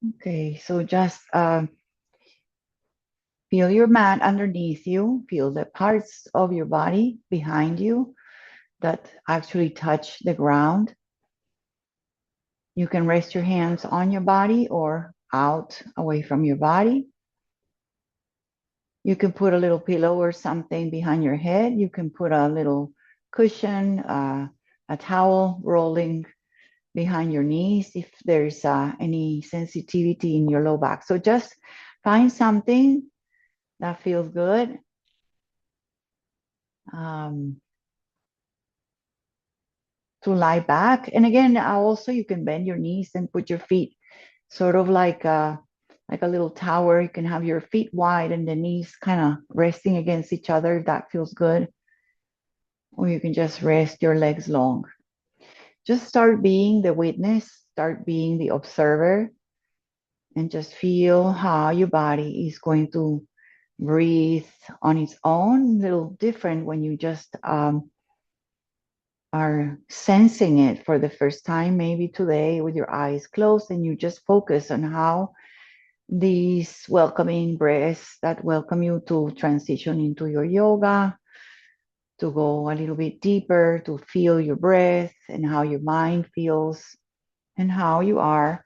Okay, so just feel your mat underneath you. Feel the parts of your body behind you that actually touch the ground. You can rest your hands on your body or out away from your body. You can put a little pillow or something behind your head. You can put a little cushion, a towel rolling behind your knees if there's any sensitivity in your low back. So just find something that feels good. Um, to lie back. And again, also you can bend your knees and put your feet sort of like a little tower. You can have your feet wide and the knees kind of resting against each other if that feels good. Or you can just rest your legs long. Just start being the witness, start being the observer, and just feel how your body is going to breathe on its own. A little different when you just are sensing it for the first time, maybe today with your eyes closed, and you just focus on how these welcoming breaths that welcome you to transition into your yoga, to go a little bit deeper, to feel your breath and how your mind feels, and how you are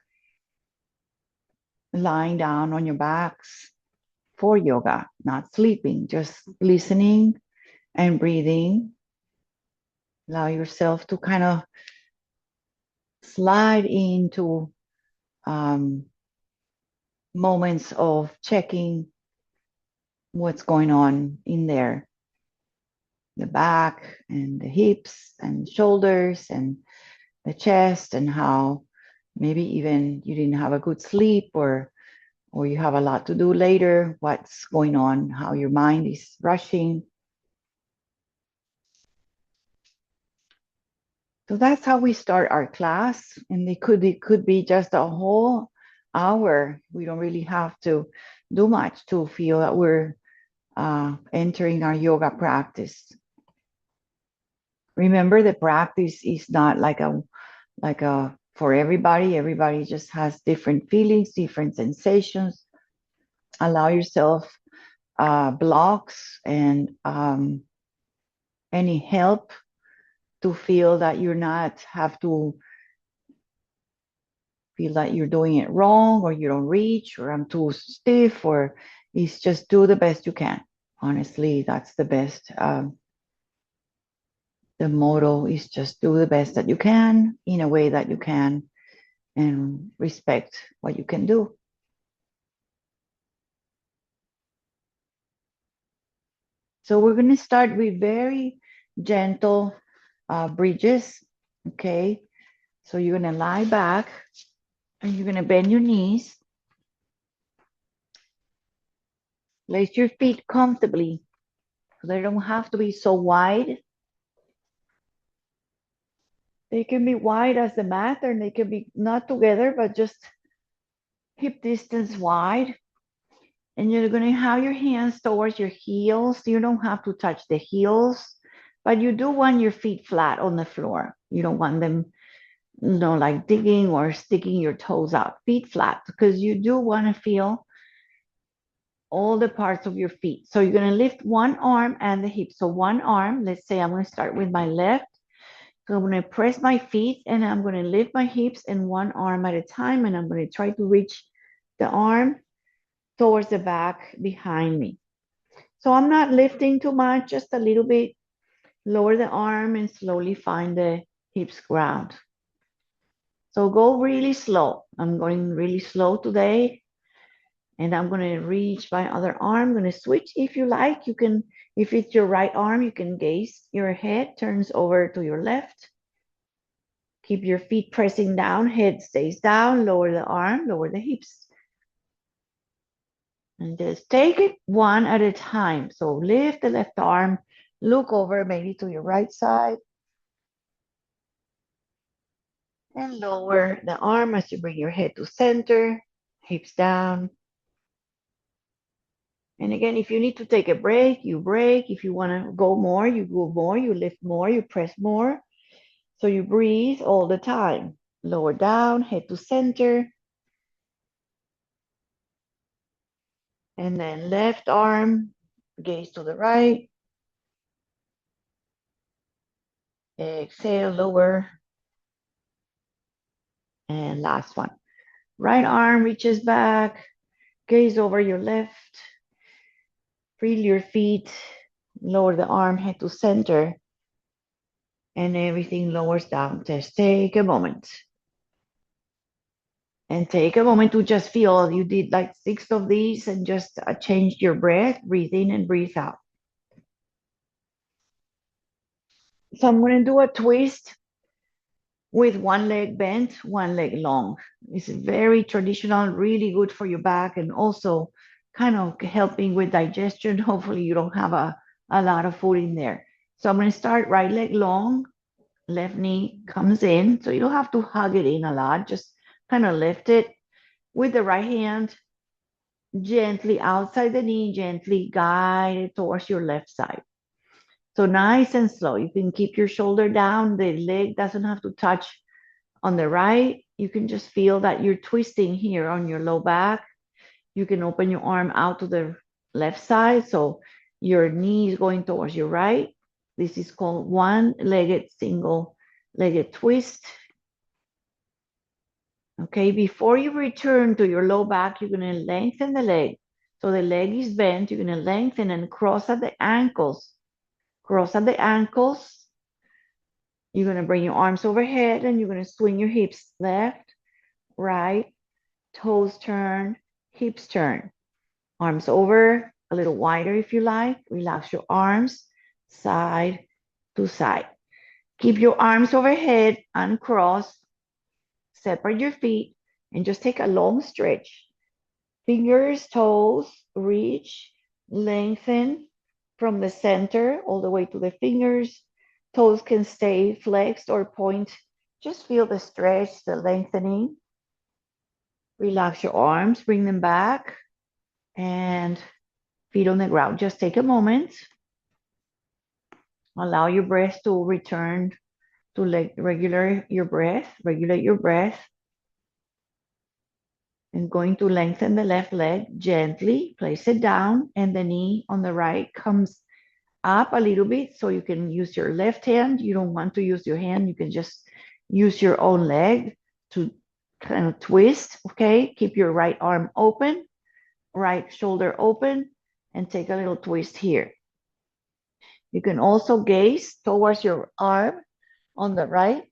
lying down on your backs for yoga, not sleeping, just listening and breathing. Allow yourself to kind of slide into um, moments of checking what's going on in there, the back and the hips and shoulders and the chest, and how maybe even you didn't have a good sleep, or you have a lot to do later, what's going on, how your mind is rushing. So that's how we start our class, and it could be just a whole hour. We don't really have to do much to feel that we're entering our yoga practice. Remember, the practice is not like a for everybody. Everybody just has different feelings, different sensations. Allow yourself blocks and any help to feel that you're not have to feel that you're doing it wrong, or you don't reach, or I'm too stiff, or it's just do the best you can. Honestly, that's the best. The motto is just do the best that you can in a way that you can, and respect what you can do. So we're going to start with very gentle bridges. Okay. So you're going to lie back and you're going to bend your knees. Place your feet comfortably. So they don't have to be so wide. They can be wide as the mat, or they can be not together, but just hip distance wide. And you're going to have your hands towards your heels. You don't have to touch the heels, but you do want your feet flat on the floor. You don't want them, like digging or sticking your toes out. Feet flat, because you do want to feel all the parts of your feet. So you're going to lift one arm and the hip. So one arm, let's say I'm going to start with my left. So I'm going to press my feet and I'm going to lift my hips and one arm at a time. And I'm going to try to reach the arm towards the back behind me. So I'm not lifting too much, just a little bit. Lower the arm and slowly find the hips ground. So go really slow. I'm going really slow today. And I'm going to reach my other arm. I'm going to switch if you like. You can, if it's your right arm, you can gaze. Your head turns over to your left. Keep your feet pressing down. Head stays down. Lower the arm, lower the hips. And just take it one at a time. So lift the left arm. Look over maybe to your right side. And lower the arm as you bring your head to center. Hips down. And again, if you need to take a break, you break. If you want to go more, you go more, you lift more, you press more. So you breathe all the time. Lower down, head to center. And then left arm, gaze to the right. Exhale, lower. And last one. Right arm reaches back, gaze over your left. Feel your feet, lower the arm, head to center, and everything lowers down. Just take a moment. And take a moment to just feel you did like 6 of these and just change your breath, breathe in and breathe out. So I'm going to do a twist with one leg bent, one leg long. It's very traditional, really good for your back and also kind of helping with digestion. Hopefully you don't have a lot of food in there. So I'm going to start right leg long, left knee comes in. So you don't have to hug it in a lot, just kind of lift it with the right hand, gently outside the knee, gently guide it towards your left side. So nice and slow. You can keep your shoulder down. The leg doesn't have to touch on the right. You can just feel that you're twisting here on your low back. You can open your arm out to the left side. So your knee is going towards your right. This is called one-legged single-legged twist. Okay, before you return to your low back, you're going to lengthen the leg. So the leg is bent. You're going to lengthen and cross at the ankles. Cross at the ankles. You're going to bring your arms overhead and you're going to swing your hips left, right, toes turn, hips turn. Arms over, a little wider if you like. Relax your arms, side to side. Keep your arms overhead, uncross, separate your feet, and just take a long stretch. Fingers, toes, reach, lengthen from the center all the way to the fingers. Toes can stay flexed or point. Just feel the stretch, the lengthening. Relax your arms, bring them back, and feet on the ground. Just take a moment. Allow your breath to return to regulate your breath. And going to lengthen the left leg gently, place it down, and the knee on the right comes up a little bit so you can use your left hand. You don't want to use your hand. You can just use your own leg to kind of twist, okay? Keep your right arm open, right shoulder open, and take a little twist here. You can also gaze towards your arm on the right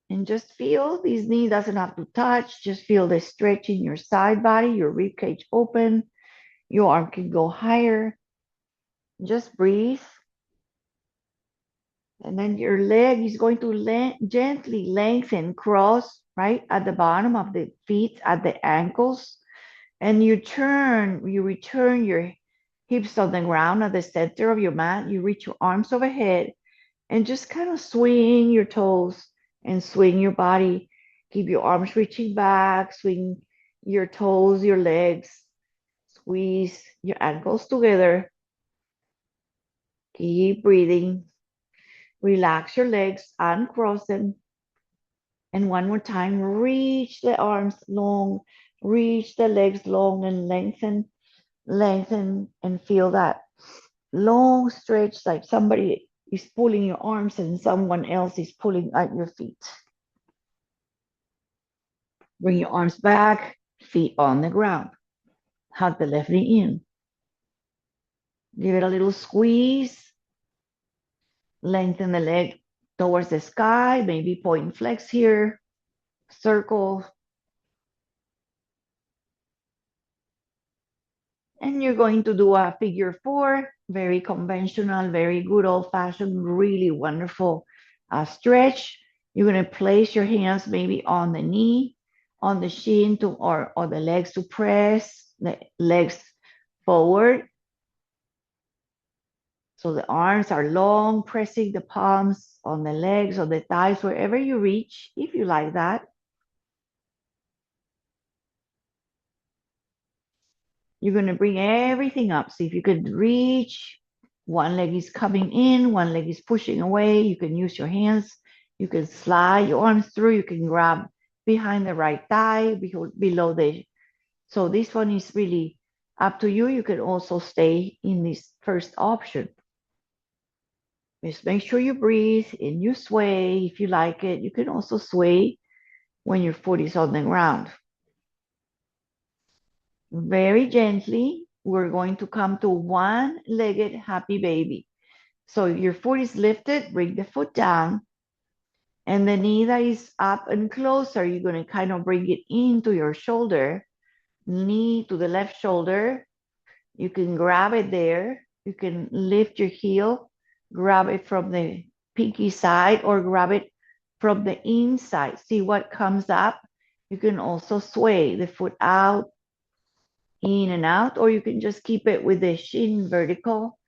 and just feel this knee doesn't have to touch. Just feel the stretch in your side body, your rib cage open. Your arm can go higher. Just breathe. And then your leg is going to gently lengthen, cross right at the bottom of the feet, at the ankles. And you return your hips on the ground at the center of your mat. You reach your arms overhead and just kind of swing your toes and swing your body. Keep your arms reaching back, swing your toes, your legs, squeeze your ankles together. Keep breathing. Relax your legs, uncross them. And one more time, reach the arms long, reach the legs long and lengthen and feel that long stretch like somebody is pulling your arms and someone else is pulling at your feet. Bring your arms back, feet on the ground. Hug the left knee in. Give it a little squeeze. Lengthen the leg towards the sky, maybe point flex here. Circle. And you're going to do a figure 4, very conventional, very good old-fashioned, really wonderful stretch. You're going to place your hands maybe on the knee, on the shin, or the legs to press the legs forward. So the arms are long, pressing the palms on the legs or the thighs, wherever you reach, if you like that. You're going to bring everything up. So if you could reach, one leg is coming in, one leg is pushing away. You can use your hands. You can slide your arms through. You can grab behind the right thigh, below the So this one is really up to you. You can also stay in this first option. Just make sure you breathe and you sway if you like it. You can also sway when your foot is on the ground. Very gently, we're going to come to one-legged happy baby. So if your foot is lifted, bring the foot down. And the knee that is up and closer, you're going to kind of bring it into your shoulder, knee to the left shoulder. You can grab it there. You can lift your heel, grab it from the pinky side, or grab it from the inside. See what comes up. You can also sway the foot out, in and out, or you can just keep it with the shin vertical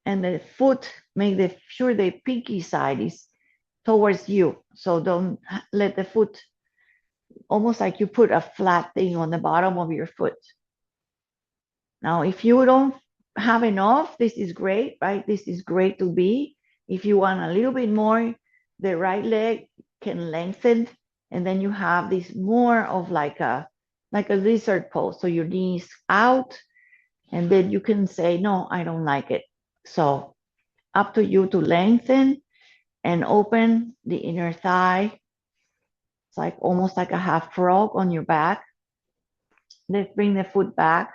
and the foot, make sure the pinky side is towards you. So don't let the foot, almost like you put a flat thing on the bottom of your foot. Now, if you don't have enough, this is great, right? This is great to be. If you want a little bit more, the right leg can lengthen, and then you have this more of like a lizard pose. So your knees out, and then you can say, no, I don't like it. So up to you to lengthen and open the inner thigh. It's like almost like a half frog on your back. Let's bring the foot back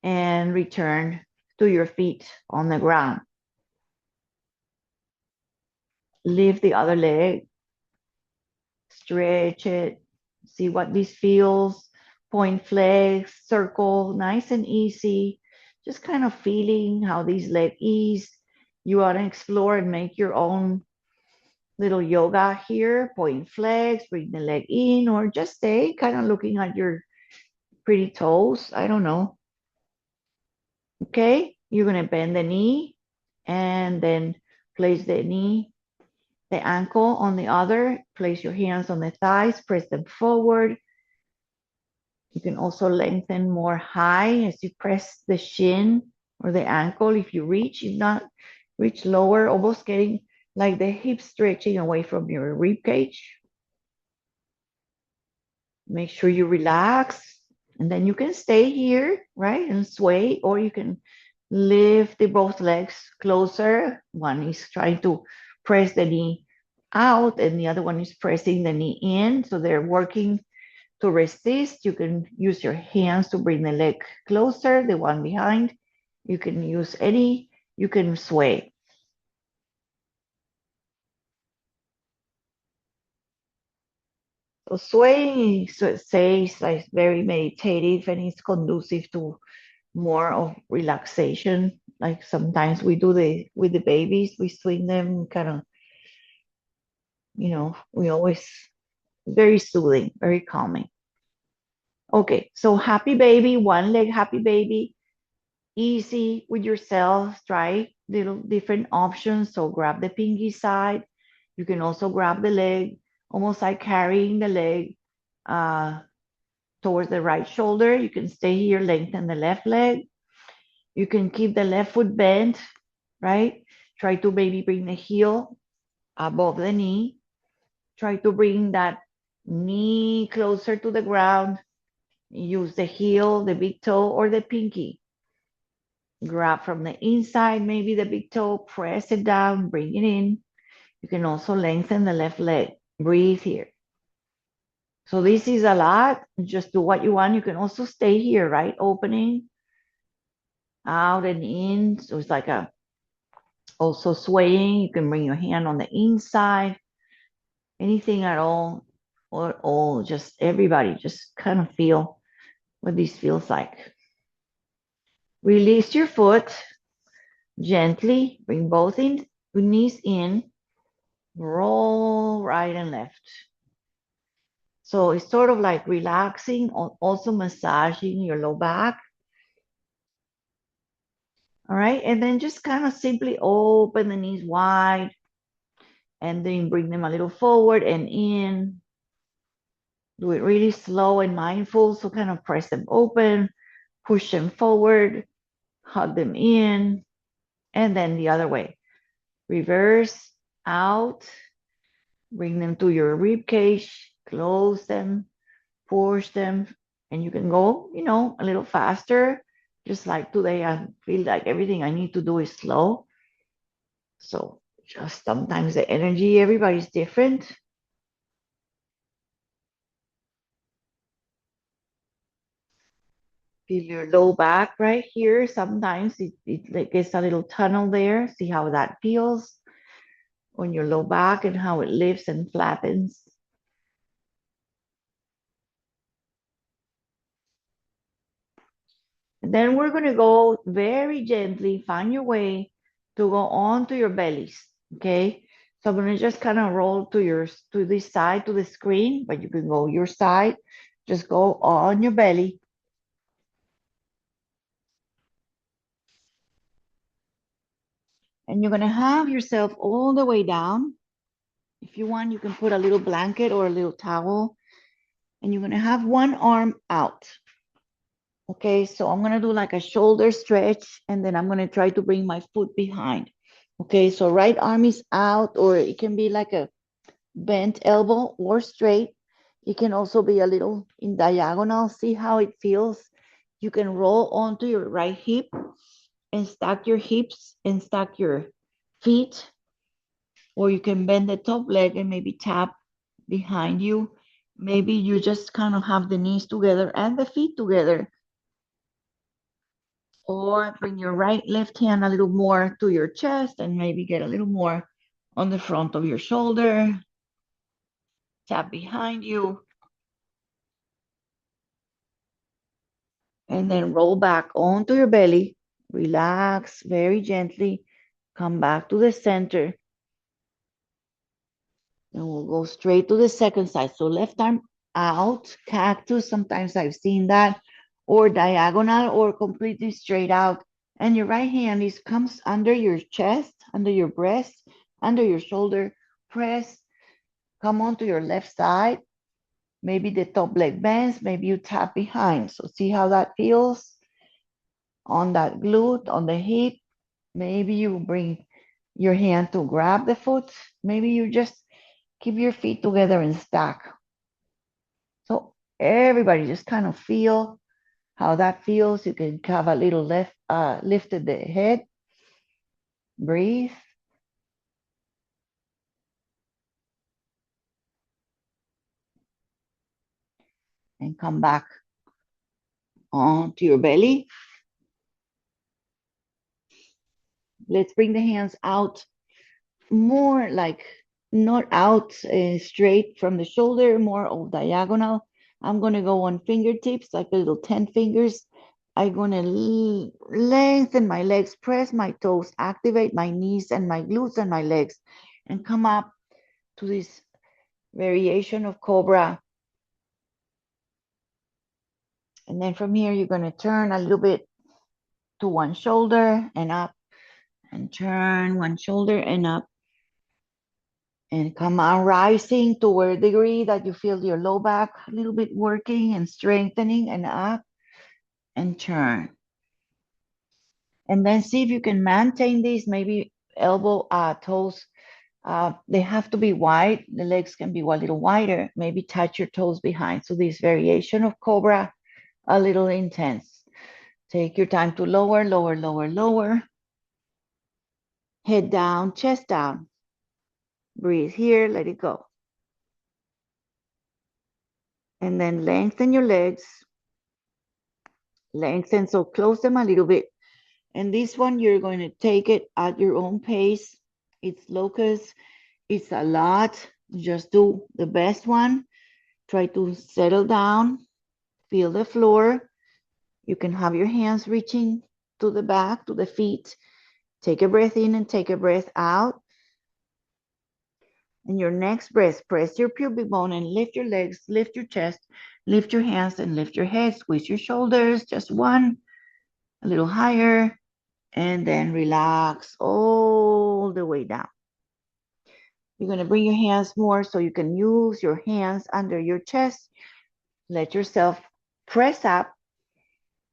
and return to your feet on the ground. Lift the other leg, stretch it, see what this feels. Point flex, circle, nice and easy. Just kind of feeling how these legs ease. You want to explore and make your own little yoga here. Point flex, bring the leg in, or just stay kind of looking at your pretty toes. I don't know. Okay, you're going to bend the knee and then place the knee, the ankle on the other. Place your hands on the thighs, press them forward. You can also lengthen more high as you press the shin or the ankle if you reach. If not, reach lower, almost getting like the hips stretching away from your rib cage. Make sure you relax, and then you can stay here, right, and sway, or you can lift the both legs closer. One is trying to press the knee out, and the other one is pressing the knee in. So they're working to resist. You can use your hands to bring the leg closer, the one behind. You can use any, you can sway. So swaying, so it says, like very meditative, and it's conducive to more of relaxation. Like sometimes we do the with the babies, we swing them kind of, we always very soothing, very calming. Okay, so happy baby, one leg happy baby, easy with yourself. Try little different options. So grab the pinky side. You can also grab the leg, almost like carrying the leg uh, towards the right shoulder. You can stay here, lengthen the left leg. You can keep the left foot bent, right? Try to maybe bring the heel above the knee. Try to bring that knee closer to the ground. Use the heel, the big toe, or the pinky. Grab from the inside, maybe the big toe, press it down, bring it in. You can also lengthen the left leg. Breathe here. So this is a lot. Just do what you want. You can also stay here, right? Opening out and in. So it's like a also swaying. You can bring your hand on the inside. Anything at all, or just everybody, just kind of feel what this feels like. Release your foot gently, bring both knees in, roll right and left. So it's sort of like relaxing, also massaging your low back. All right, and then just kind of simply open the knees wide and then bring them a little forward and in. Do it really slow and mindful. So kind of press them open, push them forward, hug them in, and then the other way. Reverse out, bring them to your rib cage, close them, push them And you can go, a little faster. Just like today, I feel like everything I need to do is slow. So just sometimes the energy, everybody's different. Feel your low back right here. Sometimes it like gets a little tunnel there. See how that feels on your low back and how it lifts and flattens. And then we're going to go very gently, find your way to go onto your bellies. Okay. So I'm going to just kind of roll to this side to the screen, but you can go your side. Just go on your belly. And you're going to have yourself all the way down. If you want, you can put a little blanket or a little towel, and you're going to have one arm out. Okay, so I'm going to do like a shoulder stretch, and then I'm going to try to bring my foot behind. Okay, so right arm is out, or it can be like a bent elbow or straight. It can also be a little in diagonal. See how it feels. You can roll onto your right hip and stack your hips and stack your feet, or you can bend the top leg and maybe tap behind you. Maybe you just kind of have the knees together and the feet together, or bring your right left hand a little more to your chest and maybe get a little more on the front of your shoulder. Tap behind you and then roll back onto your belly. Relax very gently. Come back to the center. And we'll go straight to the second side. So left arm out, cactus. Sometimes I've seen that, or diagonal, or completely straight out. And your right hand comes under your chest, under your breast, under your shoulder. Press. Come on to your left side. Maybe the top leg bends. Maybe you tap behind. So see how that feels on that glute, on the hip. Maybe you bring your hand to grab the foot. Maybe you just keep your feet together and stack. So everybody just kind of feel how that feels. You can have a little lifted the head, breathe, and come back onto your belly. Let's bring the hands out more like not out straight from the shoulder, more of diagonal. I'm going to go on fingertips, like a little 10 fingers. I'm going to lengthen my legs, press my toes, activate my knees and my glutes and my legs, and come up to this variation of cobra. And then from here, you're going to turn a little bit to one shoulder and up, and turn one shoulder and up. And come on, rising to a degree that you feel your low back a little bit working and strengthening, and up and turn. And then see if you can maintain this, maybe elbow, toes. They have to be wide. The legs can be a little wider. Maybe touch your toes behind. So this variation of cobra, a little intense. Take your time to lower, lower, lower, lower. Head down, chest down. Breathe here, let it go. And then lengthen your legs. Lengthen, so close them a little bit. And this one, you're going to take it at your own pace. It's locust. It's a lot. Just do the best one. Try to settle down. Feel the floor. You can have your hands reaching to the back, to the feet. Take a breath in and take a breath out. And your next breath, press your pubic bone and lift your legs, lift your chest, lift your hands and lift your head. Squeeze your shoulders, just one, a little higher. And then relax all the way down. You're going to bring your hands more so you can use your hands under your chest. Let yourself press up,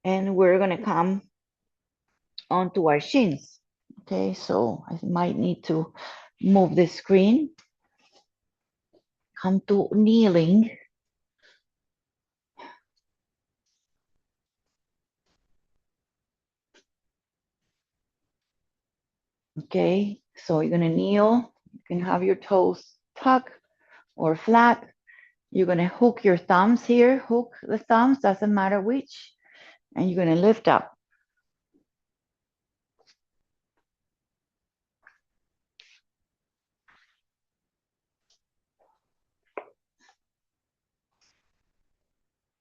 and we're going to come onto our shins. Okay, so I might need to move the screen. Come to kneeling. Okay, so you're gonna kneel. You can have your toes tucked or flat. You're gonna hook your thumbs here, hook the thumbs, doesn't matter which, and you're gonna lift up.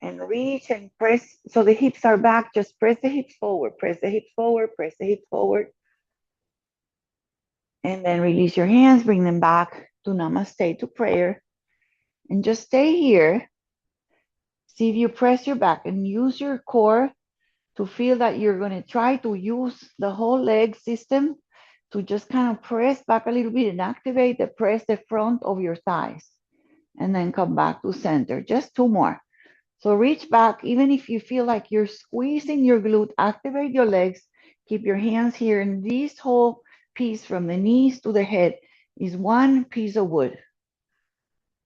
And reach and press, so the hips are back, just press the hips forward, press the hips forward, press the hips forward. And then release your hands, bring them back to namaste, to prayer. And just stay here. See if you press your back and use your core to feel that you're going to try to use the whole leg system to just kind of press back a little bit and activate the press the front of your thighs. And then come back to center. Just two more. So reach back, even if you feel like you're squeezing your glute, activate your legs, keep your hands here. And this whole piece from the knees to the head is one piece of wood.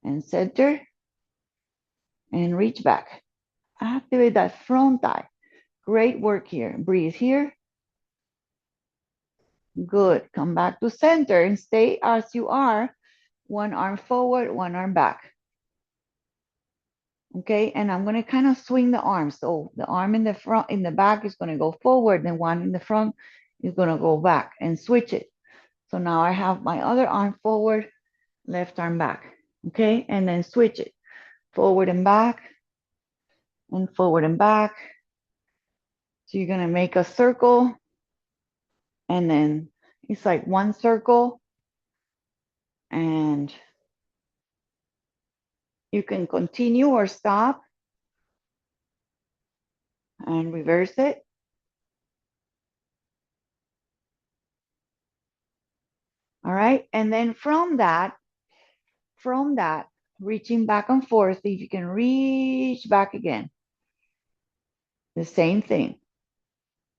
And center and reach back. Activate that front thigh. Great work here. Breathe here. Good. Come back to center and stay as you are. One arm forward, one arm back. Okay, and I'm going to kind of swing the arms. So the arm in the front, in the back is going to go forward, then one in the front is going to go back, and switch it. So now I have my other arm forward, left arm back. Okay, and then switch it. Forward and back, and forward and back. So you're going to make a circle, and then it's like one circle, and you can continue or stop and reverse it. All right, and then from that, reaching back and forth, if you can reach back again, the same thing.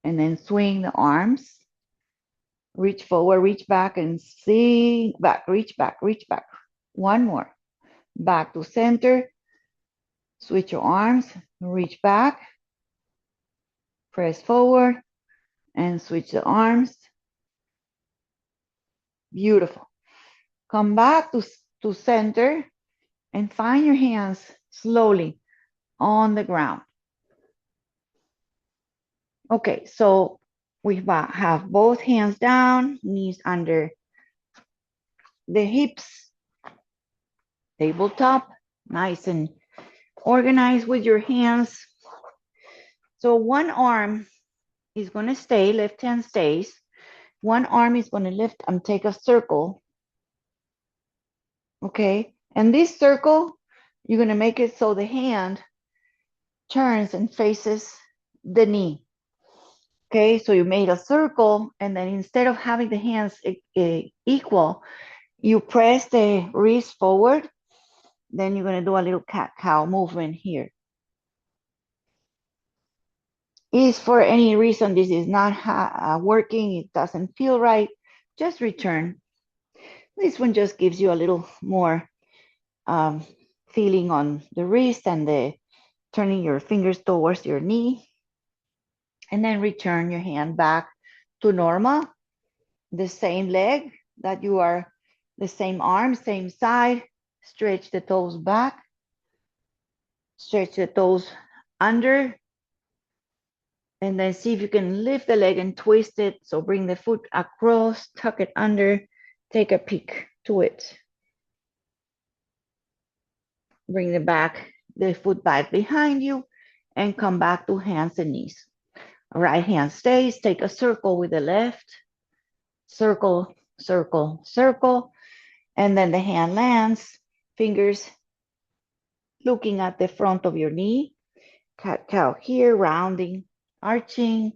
And then swing the arms, reach forward, reach back, and sink back, reach back, reach back. One more. Back to center, switch your arms, reach back, press forward, and switch the arms. Beautiful. Come back to center and find your hands slowly on the ground. Okay, so we have both hands down, knees under the hips, tabletop, nice and organized with your hands. So one arm is going to stay, left hand stays. One arm is going to lift and take a circle. Okay, and this circle, you're going to make it so the hand turns and faces the knee. Okay, so you made a circle, and then instead of having the hands equal, you press the wrist forward. Then you're going to do a little cat-cow movement here. If for any reason this is not working, it doesn't feel right, just return. This one just gives you a little more feeling on the wrist and the turning your fingers towards your knee. And then return your hand back to normal. The same leg that you are, the same arm, same side. Stretch the toes back. Stretch the toes under. And then see if you can lift the leg and twist it. So bring the foot across, tuck it under, take a peek to it. Bring the foot back behind you, and come back to hands and knees. Right hand stays, take a circle with the left. Circle, circle, circle. And then the hand lands, fingers looking at the front of your knee. Cat-cow here, rounding, arching.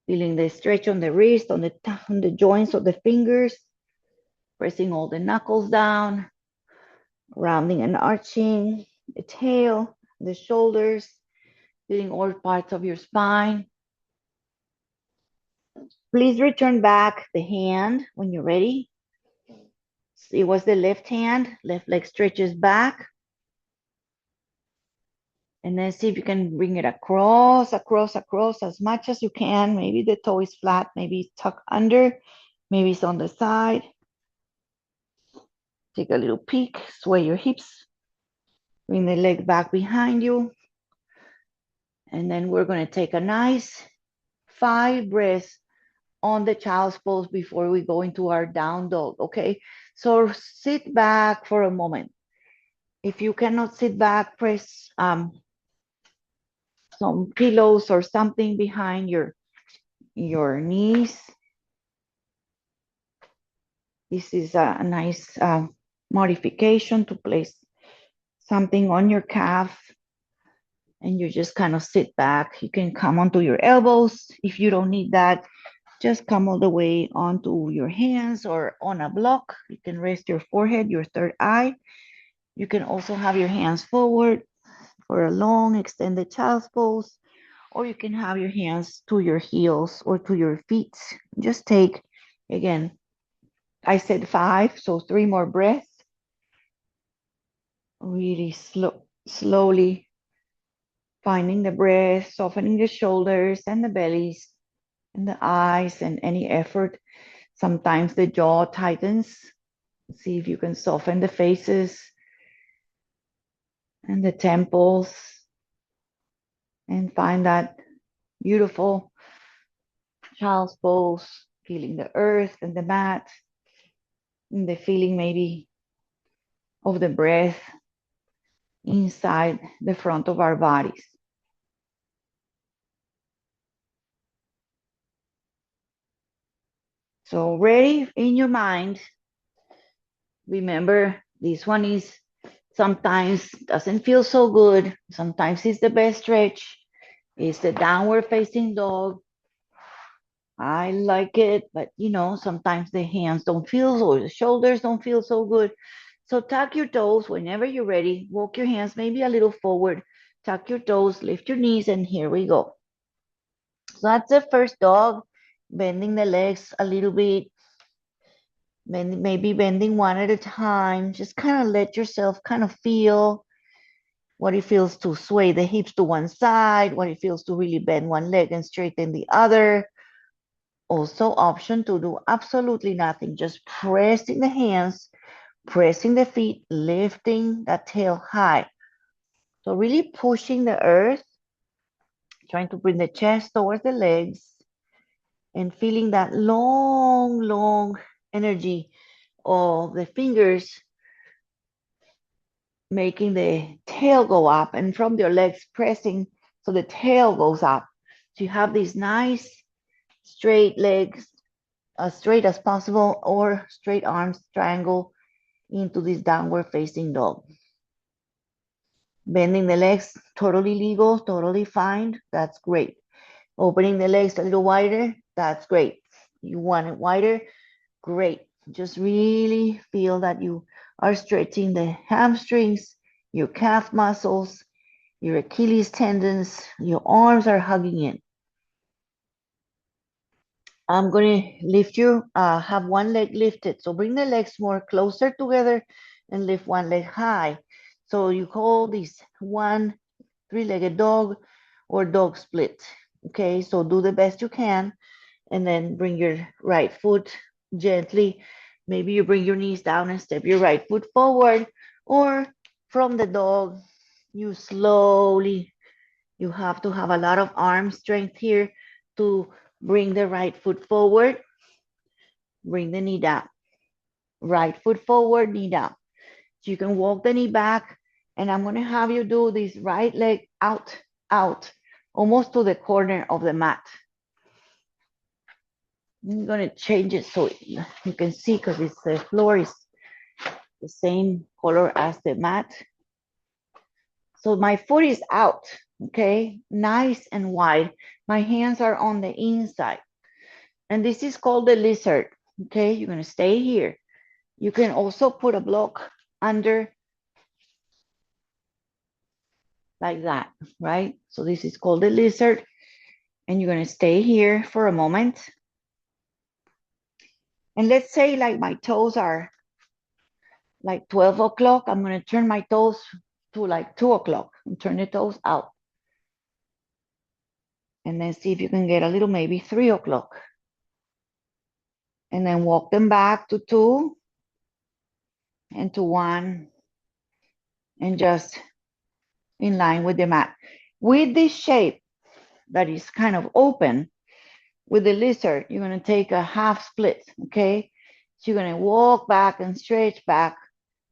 Feeling the stretch on the wrist, on the joints of the fingers. Pressing all the knuckles down. Rounding and arching. The tail, the shoulders. Feeling all parts of your spine. Please return back the hand when you're ready. It was the left hand, left leg stretches back. And then see if you can bring it across, across, across as much as you can. Maybe the toe is flat, maybe it's tucked under. Maybe it's on the side. Take a little peek, sway your hips. Bring the leg back behind you. And then we're going to take a nice 5 breaths on the child's pose before we go into our down dog, okay? So sit back for a moment. If you cannot sit back, press some pillows or something behind your knees. This is a nice modification to place something on your calf, and you just kind of sit back. You can come onto your elbows. If you don't need that, just come all the way onto your hands or on a block. You can rest your forehead, your third eye. You can also have your hands forward for a long extended child's pose, or you can have your hands to your heels or to your feet. Just take, again, I said 5, so 3 more breaths. Really slowly finding the breath, softening the shoulders and the bellies and the eyes and any effort. Sometimes the jaw tightens. See if you can soften the faces and the temples and find that beautiful child's pose, feeling the earth and the mat and the feeling maybe of the breath inside the front of our bodies. So ready in your mind. Remember, this one is sometimes doesn't feel so good. Sometimes it's the best stretch. It's the downward facing dog. I like it, but sometimes the hands don't feel or the shoulders don't feel so good. So tuck your toes whenever you're ready. Walk your hands maybe a little forward. Tuck your toes, lift your knees, and here we go. So that's the first dog. Bending the legs a little bit. Maybe bending one at a time. Just kind of let yourself kind of feel what it feels to sway the hips to one side, what it feels to really bend one leg and straighten the other. Also, option to do absolutely nothing, just pressing the hands, pressing the feet, lifting that tail high. So really pushing the earth, trying to bring the chest towards the legs and feeling that long energy of the fingers making the tail go up and from your legs pressing so the tail goes up. So you have these nice straight legs, as straight as possible, or straight arms, triangle into this downward facing dog. Bending the legs, totally legal, totally fine. That's great. Opening the legs a little wider, that's great. You want it wider, great. Just really feel that you are stretching the hamstrings, your calf muscles, your Achilles tendons, your arms are hugging in. I'm going to lift you, have one leg lifted. So bring the legs more closer together and lift one leg high. So you call this one three-legged dog or dog split. Okay, so do the best you can and then bring your right foot gently. Maybe you bring your knees down and step your right foot forward, or from the dog, you slowly, you have to have a lot of arm strength here to bring the right foot forward, bring the knee down. Right foot forward, knee down. So you can walk the knee back, and I'm going to have you do this right leg out, out, almost to the corner of the mat. I'm going to change it so you can see because the floor is the same color as the mat. So my foot is out, okay? Nice and wide. My hands are on the inside. And this is called the lizard, okay? You're going to stay here. You can also put a block under like that, right? So this is called the lizard. And you're going to stay here for a moment. And let's say like my toes are like 12 o'clock. I'm going to turn my toes to like 2 o'clock and turn the toes out. And then see if you can get a little, maybe 3 o'clock. And then walk them back to 2 and to 1, and just in line with the mat. With this shape that is kind of open, with the lizard, you're going to take a half split, okay? So you're going to walk back and stretch back,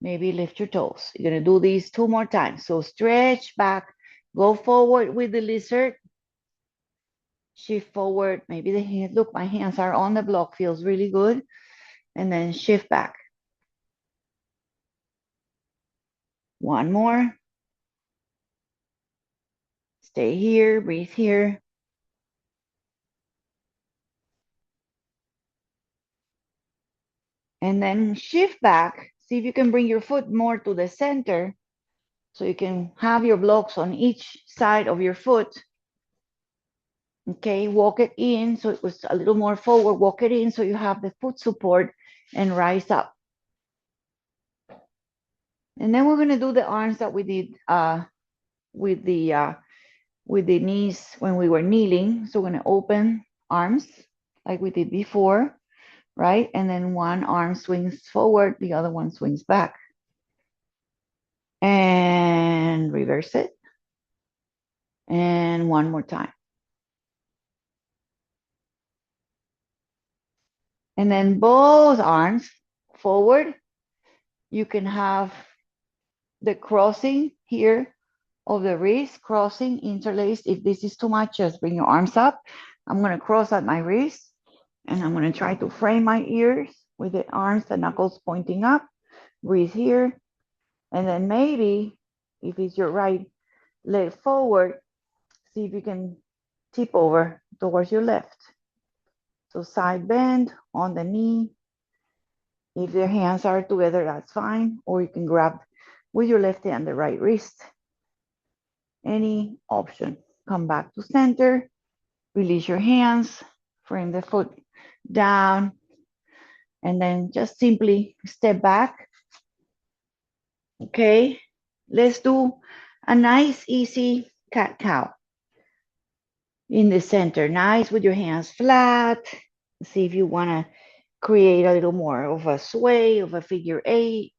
maybe lift your toes. You're going to do these 2 more times. So stretch back, go forward with the lizard, shift forward, maybe the hands, look, my hands are on the block, feels really good. And then shift back. One more. Stay here, breathe here. And then shift back. See if you can bring your foot more to the center so you can have your blocks on each side of your foot. Okay, walk it in so it was a little more forward. Walk it in so you have the foot support and rise up. And then we're going to do the arms that we did with the knees when we were kneeling. So we're going to open arms like we did before, right? And then one arm swings forward, the other one swings back. And reverse it. And one more time. And then both arms forward. You can have the crossing here of the wrist, crossing, interlaced. If this is too much, just bring your arms up. I'm going to cross at my wrist, and I'm going to try to frame my ears with the arms, the knuckles pointing up. Breathe here. And then maybe, if it's your right leg forward, see if you can tip over towards your left. So side bend on the knee. If your hands are together, that's fine. Or you can grab with your left hand the right wrist. Any option. Come back to center. Release your hands. Frame the foot down. And then just simply step back. Okay. Let's do a nice, easy cat-cow. In the center, nice with your hands flat. See if you want to create a little more of a sway, of a figure 8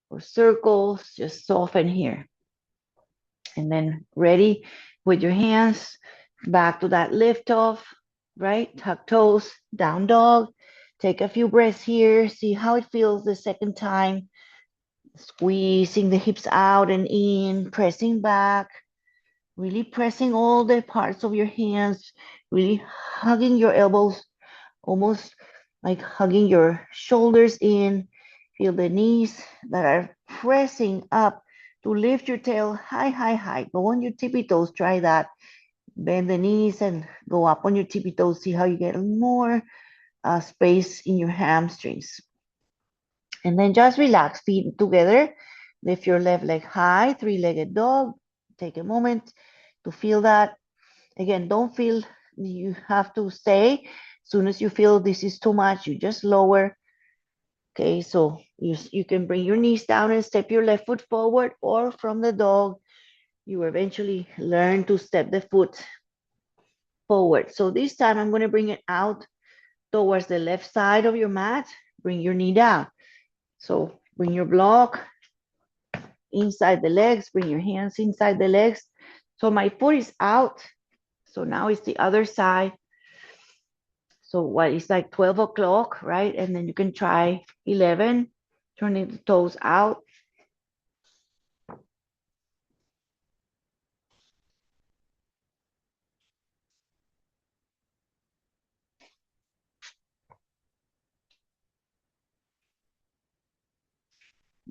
or circles. Just soften here. And then ready with your hands back to that lift off, right? Tuck toes, down dog. Take a few breaths here. See how it feels the second time. Squeezing the hips out and in, pressing back. Really pressing all the parts of your hands, really hugging your elbows, almost like hugging your shoulders in. Feel the knees that are pressing up to lift your tail high, high, high. Go on your tippy toes, try that. Bend the knees and go up on your tippy toes. See how you get more space in your hamstrings. And then just relax, feet together. Lift your left leg high, three-legged dog. Take a moment to feel that. Again, don't feel you have to stay. As soon as you feel this is too much, you just lower. Okay, so you can bring your knees down and step your left foot forward, or from the dog, you eventually learn to step the foot forward. So this time I'm going to bring it out towards the left side of your mat. Bring your knee down. So bring your block inside the legs, bring your hands inside the legs. So my foot is out. So now it's the other side. So what is like 12 o'clock, right? And then you can try 11, turning the toes out.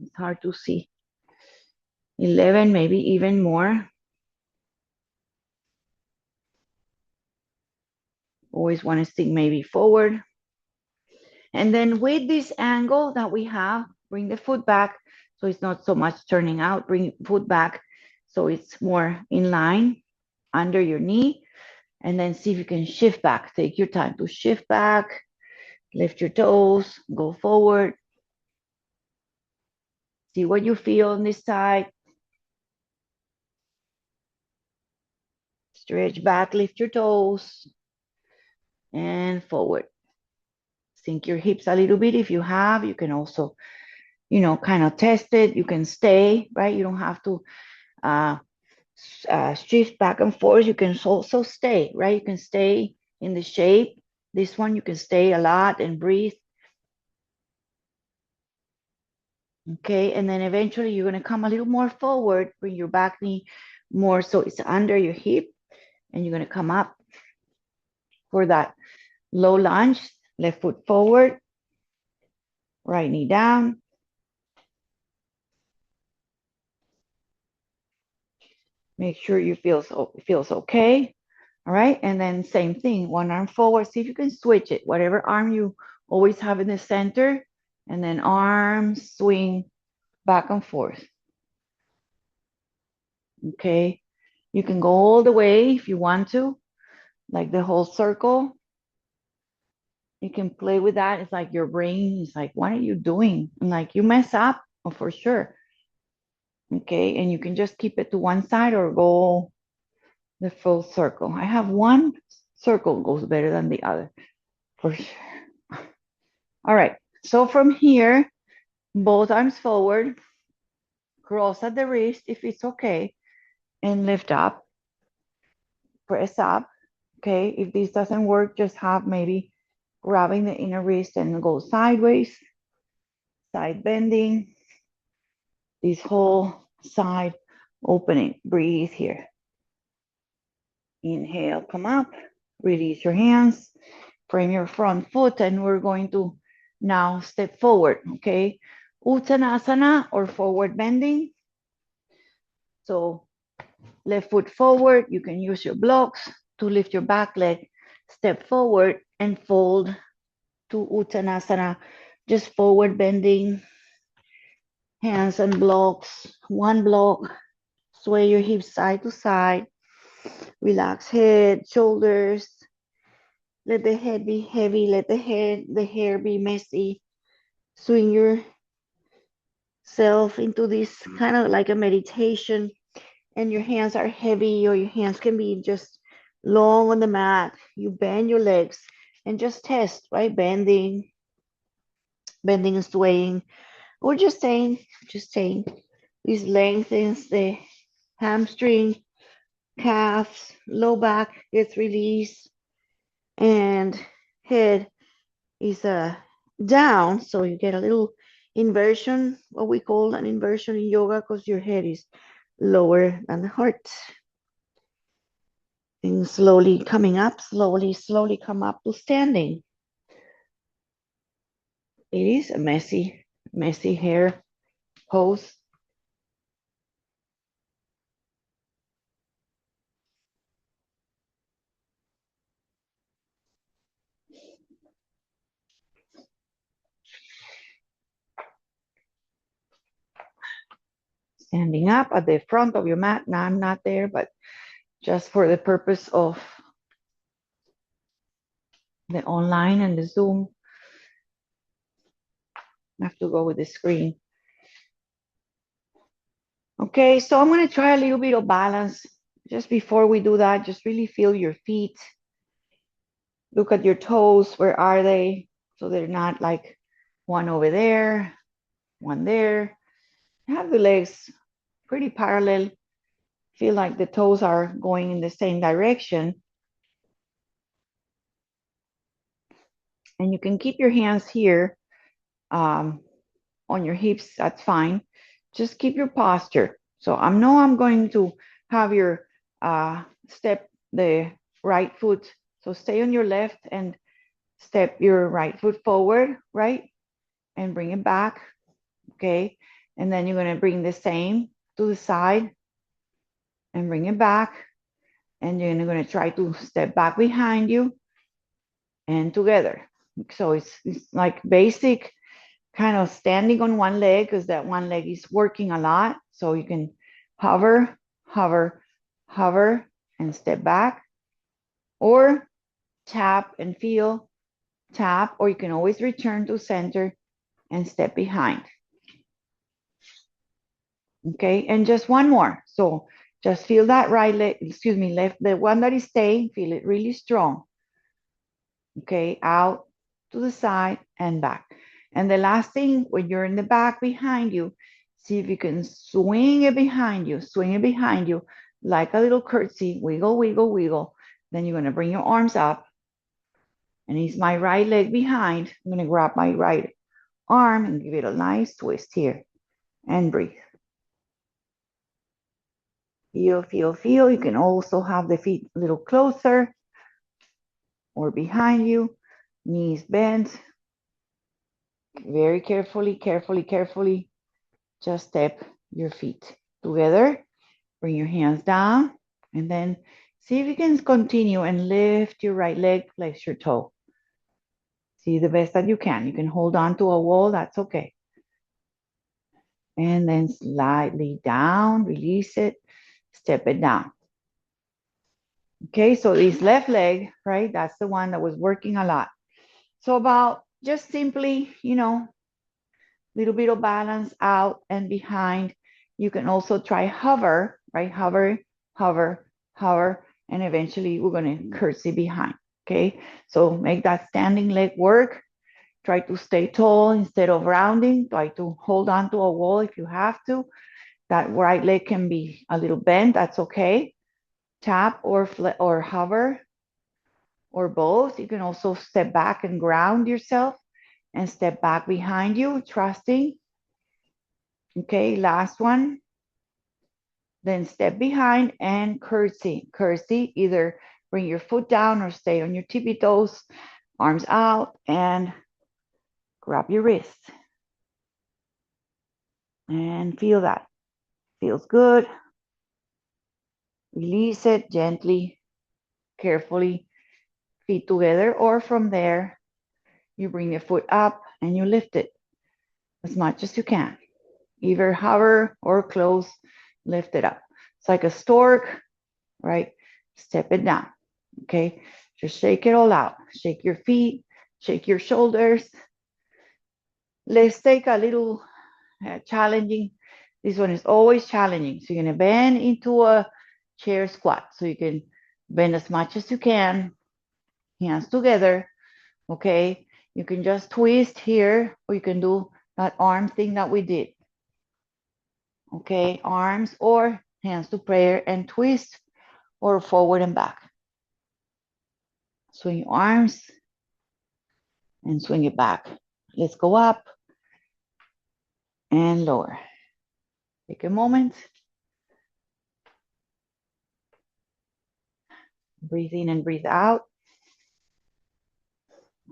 It's hard to see. 11, maybe even more. Always want to stick maybe forward. And then with this angle that we have, bring the foot back so it's not so much turning out. Bring foot back so it's more in line under your knee. And then see if you can shift back. Take your time to shift back. Lift your toes. Go forward. See what you feel on this side. Stretch back. Lift your toes. and forward. Sink your hips a little bit if you have. You can also, kind of test it. You can stay, right? You don't have to uh, shift back and forth. You can also stay, right? You can stay in the shape. This one, you can stay a lot and breathe. Okay, and then eventually you're going to come a little more forward, bring your back knee more so it's under your hip, and you're going to come up for that low lunge, left foot forward, right knee down. Make sure you feels okay. All right, and then same thing, one arm forward. See if you can switch it, whatever arm you always have in the center, and then arms swing back and forth. Okay, you can go all the way if you want to, like the whole circle. You can play with that. It's like your brain is like, what are you doing? And like you mess up, oh, for sure. Okay, and you can just keep it to one side or go the full circle. I have one circle goes better than the other, for sure. All right, so from here, both arms forward, cross at the wrist if it's okay, and lift up, press up. Okay, if this doesn't work, just have maybe grabbing the inner wrist and go sideways, side bending, this whole side opening. Breathe here. Inhale, come up, release your hands, frame your front foot, and we're going to now step forward, okay? Uttanasana or forward bending. So left foot forward, you can use your blocks to lift your back leg, step forward and fold to Uttanasana, just forward bending, hands and blocks, one block, sway your hips side to side, relax head, shoulders, let the head be heavy, let the hair be messy, swing yourself into this kind of like a meditation, and your hands are heavy or your hands can be just long on the mat. You bend your legs and just test, right? Bending and swaying, or just staying. This lengthens the hamstring, calves, low back gets released, and head is down. So you get a little inversion, what we call an inversion in yoga, because your head is lower than the heart. And slowly coming up, slowly come up to standing. It is a messy hair pose. Standing up at the front of your mat. Now I'm not there, but just for the purpose of the online and the Zoom, I have to go with the screen. Okay, so I'm going to try a little bit of balance. Just before we do that, just really feel your feet. Look at your toes. Where are they? So they're not like one over there, one there. Have the legs pretty parallel. Feel like the toes are going in the same direction. And you can keep your hands here on your hips. That's fine. Just keep your posture. So I know I'm going to have your step the right foot. So stay on your left and step your right foot forward, right? And bring it back, okay? And then you're gonna bring the same to the side and bring it back. And you're gonna try to step back behind you and together. So it's like basic kind of standing on one leg, because that one leg is working a lot. So you can hover, hover, hover, and step back, or tap and feel, tap, or you can always return to center and step behind. Okay, and just one more. So just feel that right leg, left, the one that is staying, feel it really strong. Okay, out to the side and back. And the last thing, when you're in the back behind you, see if you can swing it behind you like a little curtsy, wiggle, wiggle, wiggle. Then you're gonna bring your arms up, and it's my right leg behind. I'm gonna grab my right arm and give it a nice twist here and breathe. Feel, feel, feel. You can also have the feet a little closer or behind you, knees bent. Very carefully, carefully, carefully, just step your feet together. Bring your hands down, and then see if you can continue and lift your right leg, flex your toe. See the best that you can. You can hold on to a wall, that's okay. And then slightly down, release it, step it down. Okay, so this left leg, right? That's the one that was working a lot. So about just simply, little bit of balance out and behind. You can also try hover, right? Hover, hover, hover, and eventually we're going to curtsy behind. Okay, so make that standing leg work. Try to stay tall instead of rounding. Try to hold on to a wall if you have to. That right leg can be a little bent. That's okay. Tap or hover or both. You can also step back and ground yourself and step back behind you, trusting. Okay, last one. Then step behind and curtsy. Curtsy, either bring your foot down or stay on your tippy toes, arms out, and grab your wrist. And feel that. Feels good. Release it gently, carefully, feet together, or from there, you bring your foot up and you lift it as much as you can. Either hover or close, lift it up. It's like a stork, right? Step it down. Okay, just shake it all out. Shake your feet, shake your shoulders. Let's take a little challenging. This one is always challenging. So you're gonna bend into a chair squat. So you can bend as much as you can, hands together. Okay, you can just twist here, or you can do that arm thing that we did. Okay, arms or hands to prayer and twist, or forward and back. Swing your arms and swing it back. Let's go up and lower. Take a moment. Breathe in and breathe out.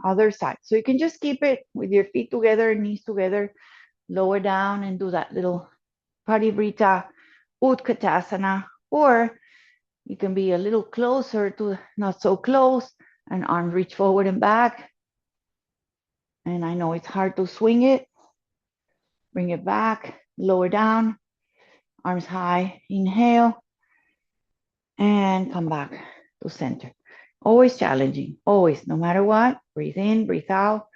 Other side. So you can just keep it with your feet together, knees together, lower down and do that little Parivrita Utkatasana. Or you can be a little closer to not so close and arms reach forward and back. And I know it's hard to swing it. Bring it back, lower down, arms high, inhale, and come back to center. Always challenging, always, no matter what. Breathe in, breathe out,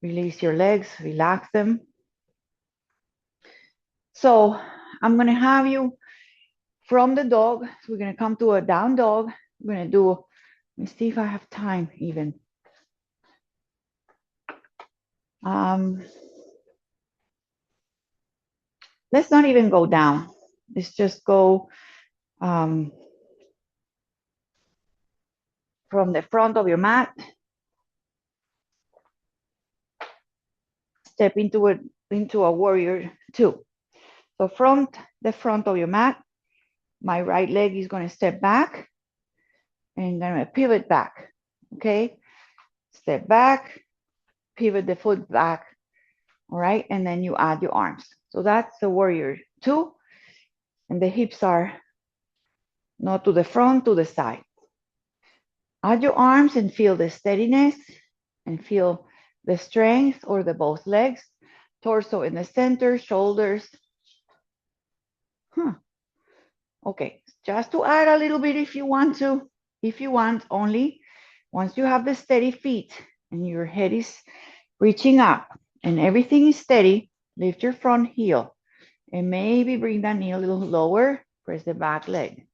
release your legs, relax them. So I'm gonna have you from the dog. So we're gonna come to a down dog. We're gonna do, let me see if I have time even. Let's not even go down. Let's just go from the front of your mat. Step into a warrior two. So from the front of your mat, my right leg is going to step back and I'm going to pivot back. Okay, step back, pivot the foot back. All right, and then you add your arms. So that's the warrior two, and the hips are not to the front, to the side. Add your arms and feel the steadiness and feel the strength or the both legs, torso in the center, shoulders. Okay, just to add a little bit if you want to, if you want only, once you have the steady feet and your head is reaching up and everything is steady, lift your front heel and maybe bring that knee a little lower, press the back leg.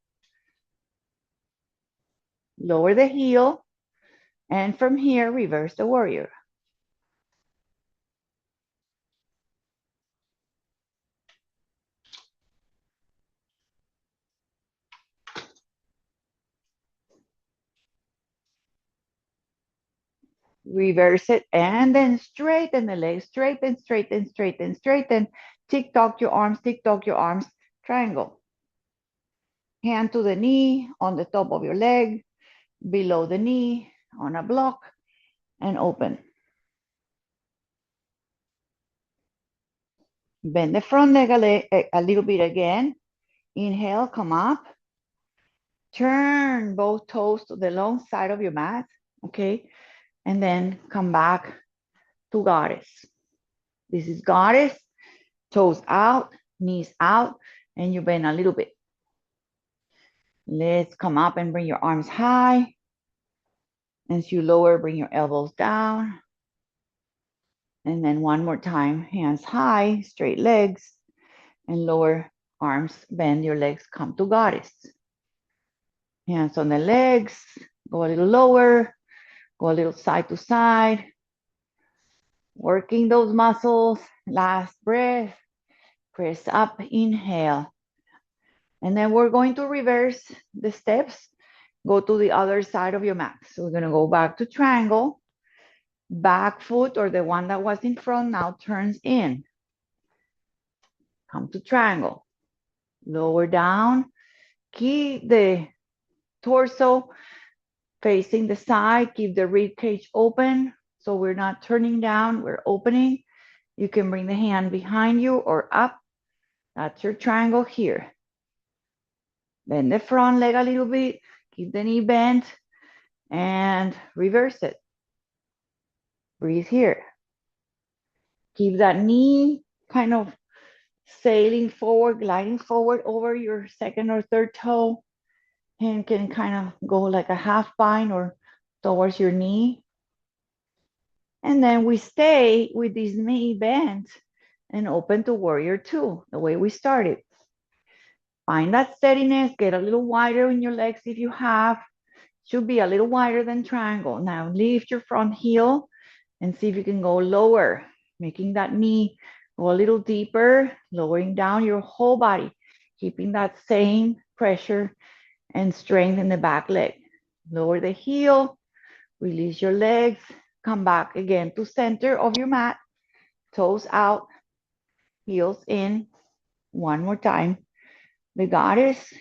Lower the heel, And from here, reverse the warrior. Reverse it, and then straighten the legs, straighten, straighten, straighten, straighten. Tick-tock your arms, tick-tock your arms, triangle. Hand to the knee, on the top of your leg, below the knee, on a block, and open. Bend the front leg a little bit again. Inhale, come up. Turn both toes to the long side of your mat, okay? And then come back to goddess. This is goddess, toes out, knees out, and you bend a little bit. Let's come up and bring your arms high. As you lower, bring your elbows down. And then one more time, hands high, straight legs, and lower arms, bend your legs, come to goddess. Hands on the legs, go a little lower, go a little side to side, working those muscles. Last breath, press up, inhale. And then we're going to reverse the steps, go to the other side of your mat. So we're gonna go back to triangle, back foot or the one that was in front now turns in. Come to triangle, lower down, keep the torso facing the side, keep the rib cage open. So we're not turning down, we're opening. You can bring the hand behind you or up. That's your triangle here. Bend the front leg a little bit, keep the knee bent, and reverse it. Breathe here. Keep that knee kind of sailing forward, gliding forward over your second or third toe. Hand can kind of go like a half bind or towards your knee. And then we stay with this knee bent and open to warrior two, the way we started. Find that steadiness, get a little wider in your legs if you have. Should be a little wider than triangle. Now lift your front heel and see if you can go lower, making that knee go a little deeper, lowering down your whole body, keeping that same pressure and strength in the back leg. Lower the heel, release your legs, come back again to center of your mat, toes out, heels in. One more time. The goddess,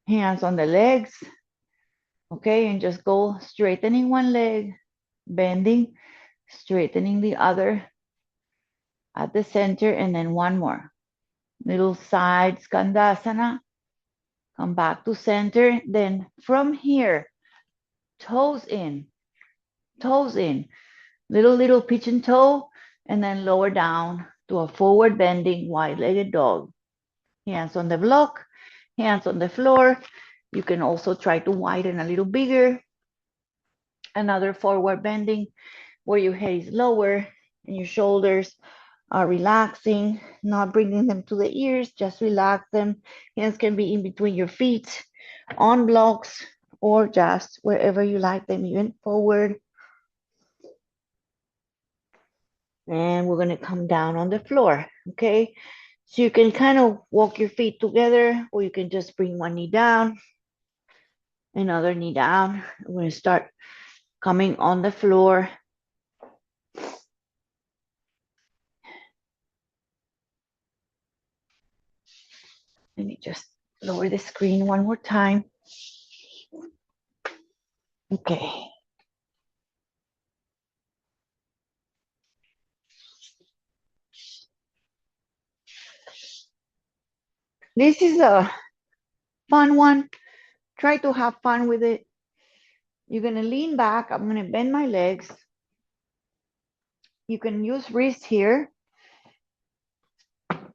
hands on the legs, okay, and just go straightening one leg, bending, straightening the other at the center, and then one more. Little side skandasana, come back to center. Then from here, toes in, little pigeon toe, and then lower down to a forward bending wide-legged dog. Hands on the block, hands on the floor. You can also try to widen a little bigger. Another forward bending where your head is lower and your shoulders are relaxing, not bringing them to the ears, just relax them. Hands can be in between your feet, on blocks, or just wherever you like them, even forward. And we're gonna come down on the floor, okay? So you can kind of walk your feet together, or you can just bring one knee down, another knee down. We're gonna start coming on the floor. Let me just lower the screen one more time. Okay. This is a fun one. Try to have fun with it. You're gonna lean back. I'm gonna bend my legs. You can use wrist here,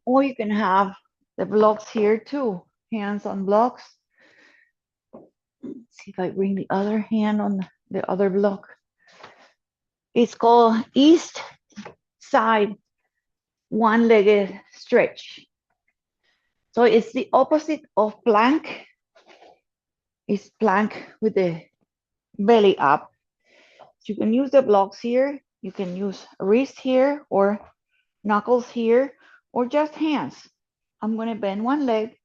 or you can have the blocks here too. Hands on blocks. Let's see if I bring the other hand on the other block. It's called east side one-legged stretch. So it's the opposite of plank. It's plank with the belly up. You can use the blocks here. You can use wrist here or knuckles here or just hands. I'm going to bend one leg.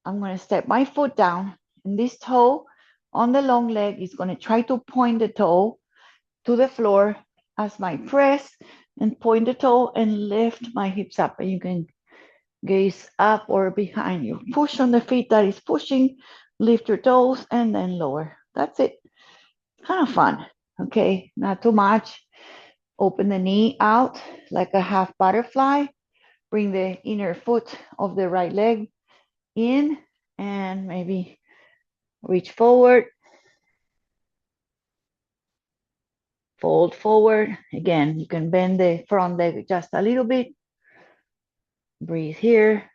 I'm going to step my foot down, and this toe on the long leg is going to try to point the toe to the floor as my press and point the toe and lift my hips up. And you can gaze up or behind you. Push on the feet that is pushing, lift your toes and then lower. That's it. Kind of fun. Okay, not too much. Open the knee out like a half butterfly. Bring the inner foot of the right leg in and maybe reach forward, fold forward. Again, you can bend the front leg just a little bit. Breathe here.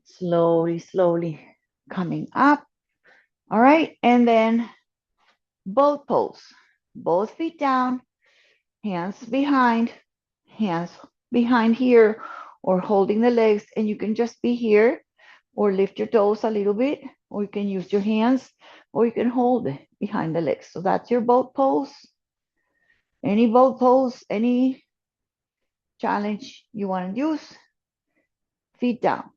Slowly, slowly coming up. All right, and then both pose. Both feet down, hands behind here, or holding the legs, and you can just be here or lift your toes a little bit, or you can use your hands, or you can hold it behind the legs. So that's your boat pose. Any boat pose, any challenge you want to use, feet down.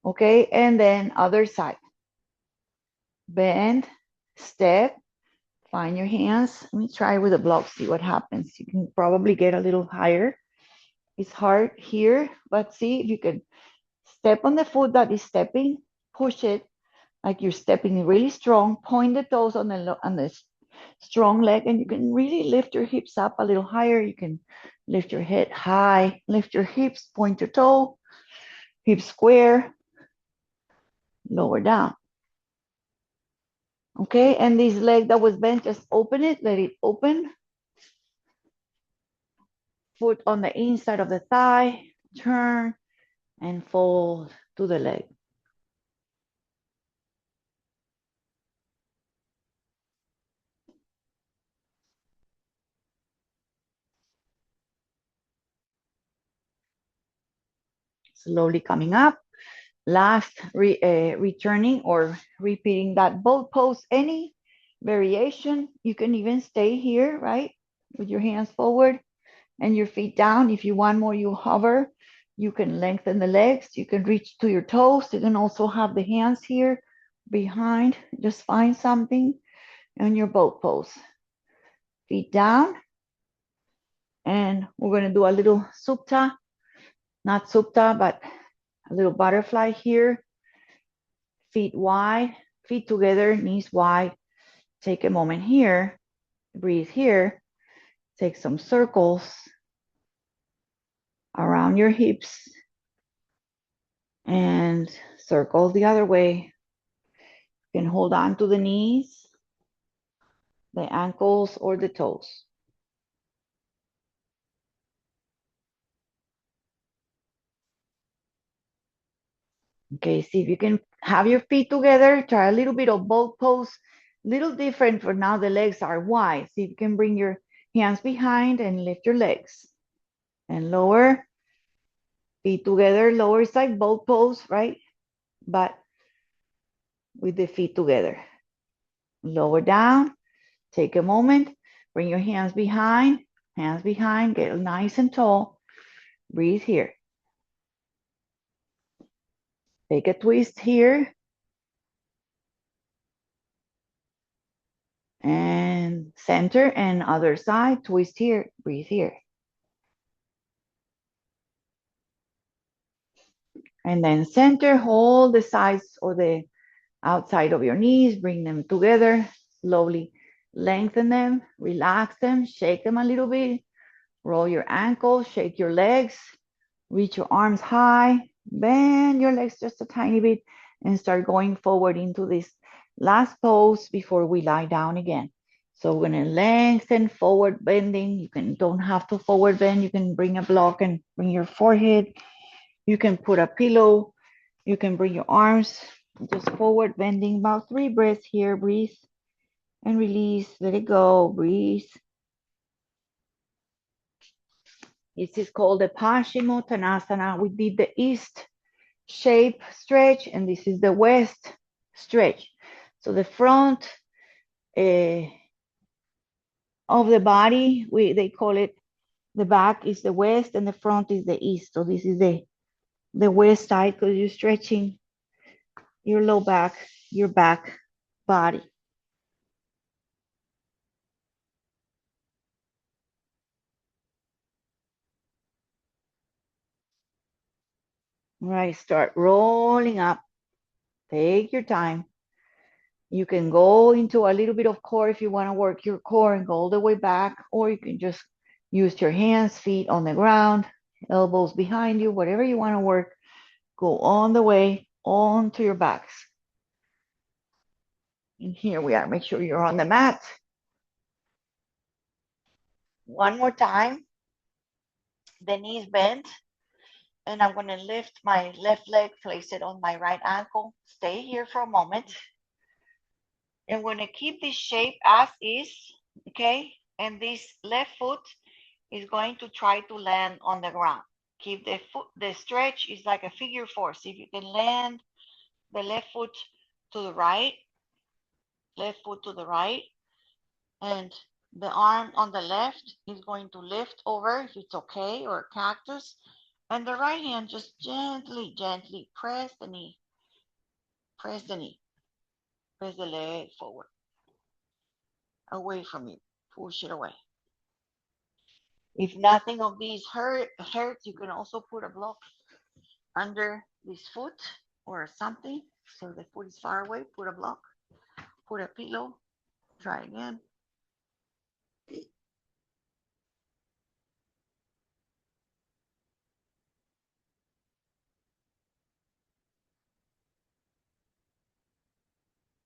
Okay, and then other side. Bend, step, find your hands. Let me try with the block, see what happens. You can probably get a little higher. It's hard here, but see if you can step on the foot that is stepping, push it like you're stepping really strong, point the toes on the strong leg, and you can really lift your hips up a little higher. You can lift your head high, lift your hips, point your toe, hips square, lower down. Okay, and this leg that was bent, just open it, let it open. Foot on the inside of the thigh, turn and fold to the leg. Slowly coming up. Last, returning or repeating that boat pose, any variation. You can even stay here, right? With your hands forward and your feet down. If you want more, you hover. You can lengthen the legs. You can reach to your toes. You can also have the hands here behind. Just find something on your boat pose. Feet down. And we're going to do a little supta, not supta, but a little butterfly here. Feet wide, feet together, knees wide. Take a moment here, breathe here, take some circles around your hips and circle the other way. You can hold on to the knees, the ankles, or the toes. Okay, see if you can have your feet together. Try a little bit of boat pose. Little different for now, the legs are wide. See if you can bring your hands behind and lift your legs. And lower, feet together, lower side, boat pose, right? But with the feet together. Lower down, take a moment, bring your hands behind, get nice and tall. Breathe here. Take a twist here. And center and other side, twist here, breathe here. And then center, hold the sides or the outside of your knees, bring them together, slowly lengthen them, relax them, shake them a little bit, roll your ankles, shake your legs, reach your arms high, bend your legs just a tiny bit, and start going forward into this last pose before we lie down again. So we're gonna lengthen, forward bending. Don't have to forward bend. You can bring a block and bring your forehead. You can put a pillow. You can bring your arms just forward bending. About 3 breaths here. Breathe and release. Let it go. Breathe. This is called the Paschimottanasana. We did the east shape stretch, and this is the west stretch. So the front of the body, they call it, the back is the west and the front is the east. So this is the west side because you're stretching your low back, your back body. Right, start rolling up. Take your time. You can go into a little bit of core if you want to work your core and go all the way back, or you can just use your hands, feet on the ground, elbows behind you, whatever you want to work. Go on the way onto your backs. And here we are. Make sure you're on the mat. One more time. The knees bent. And I'm going to lift my left leg, place it on my right ankle. Stay here for a moment. And we're going to keep this shape as is, okay? And this left foot is going to try to land on the ground. Keep the foot, the stretch is like a figure four. See if you can land the left foot to the right, left foot to the right, and the arm on the left is going to lift over if it's okay, or a cactus. And the right hand just gently, gently press the knee. Press the knee. Press the leg forward. Away from you. Push it away. If nothing of these hurts, you can also put a block under this foot or something. So the foot is far away. Put a block. Put a pillow. Try again.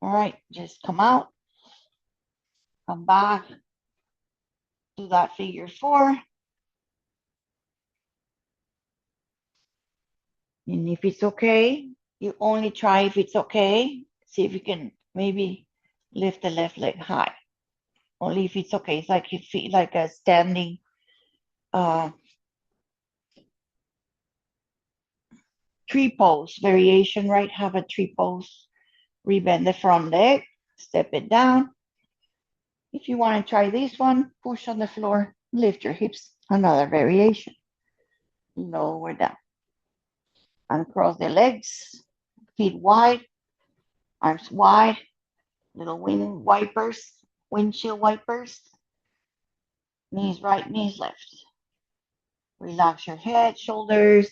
All right, just come out. Come back to that figure four. And if it's okay, you only try if it's okay. See if you can maybe lift the left leg high. Only if it's okay. It's like you feel like a standing tree pose variation, right? Have a tree pose. Rebend the front leg, step it down. If you want to try this one, push on the floor, lift your hips, another variation. Lower down. Uncross the legs, feet wide, arms wide, little windshield wipers. Knees right, knees left. Relax your head, shoulders,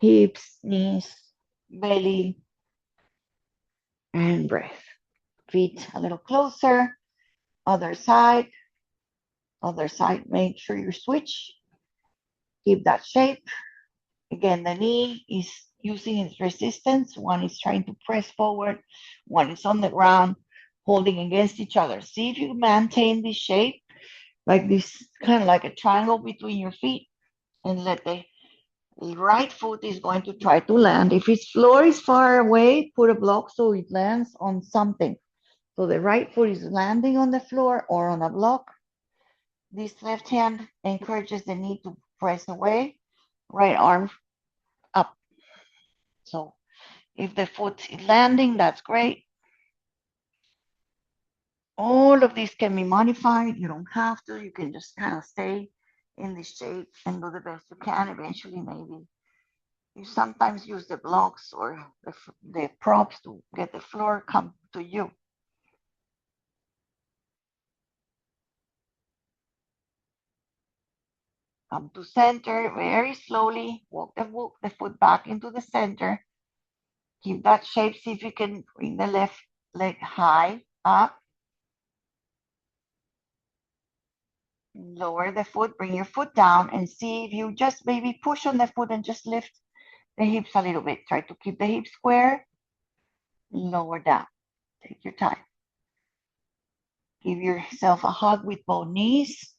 hips, knees, belly, and breath. Feet a little closer. Other side. Other side. Make sure you switch. Keep that shape. Again, the knee is using its resistance. One is trying to press forward. One is on the ground, holding against each other. See if you maintain this shape, like this, kind of like a triangle between your feet, and let the right foot is going to try to land. If its floor is far away, put a block so it lands on something. So the right foot is landing on the floor or on a block. This left hand encourages the knee to press away, right arm up. So if the foot is landing, that's great. All of these can be modified. You don't have to. You can just kind of stay in this shape and do the best you can. Eventually, maybe you sometimes use the blocks or the props to get the floor come to you. Come to center very slowly. Walk the foot back into the center. Keep that shape. See if you can bring the left leg high up. Lower the foot. Bring your foot down and see if you just maybe push on the foot and just lift the hips a little bit. Try to keep the hips square. Lower down. Take your time. Give yourself a hug with both knees.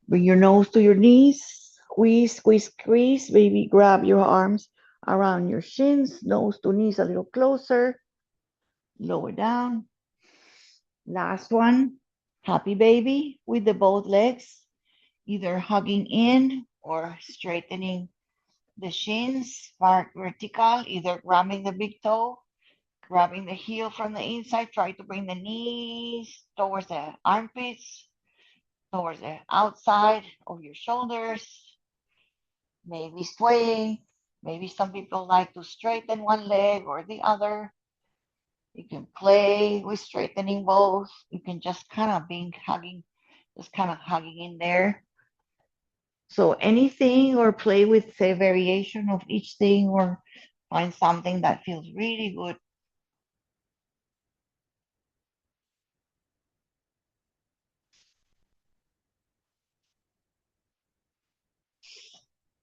Bring your nose to your knees. Squeeze, squeeze, squeeze. Maybe grab your arms around your shins. Nose to knees a little closer. Lower down. Last one. Happy baby with the both legs. Either hugging in or straightening the shins, vertical, either grabbing the big toe Grabbing the heel from the inside, try to bring the knees towards the armpits, towards the outside of your shoulders, maybe swaying. Maybe some people like to straighten one leg or the other. You can play with straightening both. You can just kind of being hugging, just kind of hugging in there. So anything or play with say variation of each thing or find something that feels really good.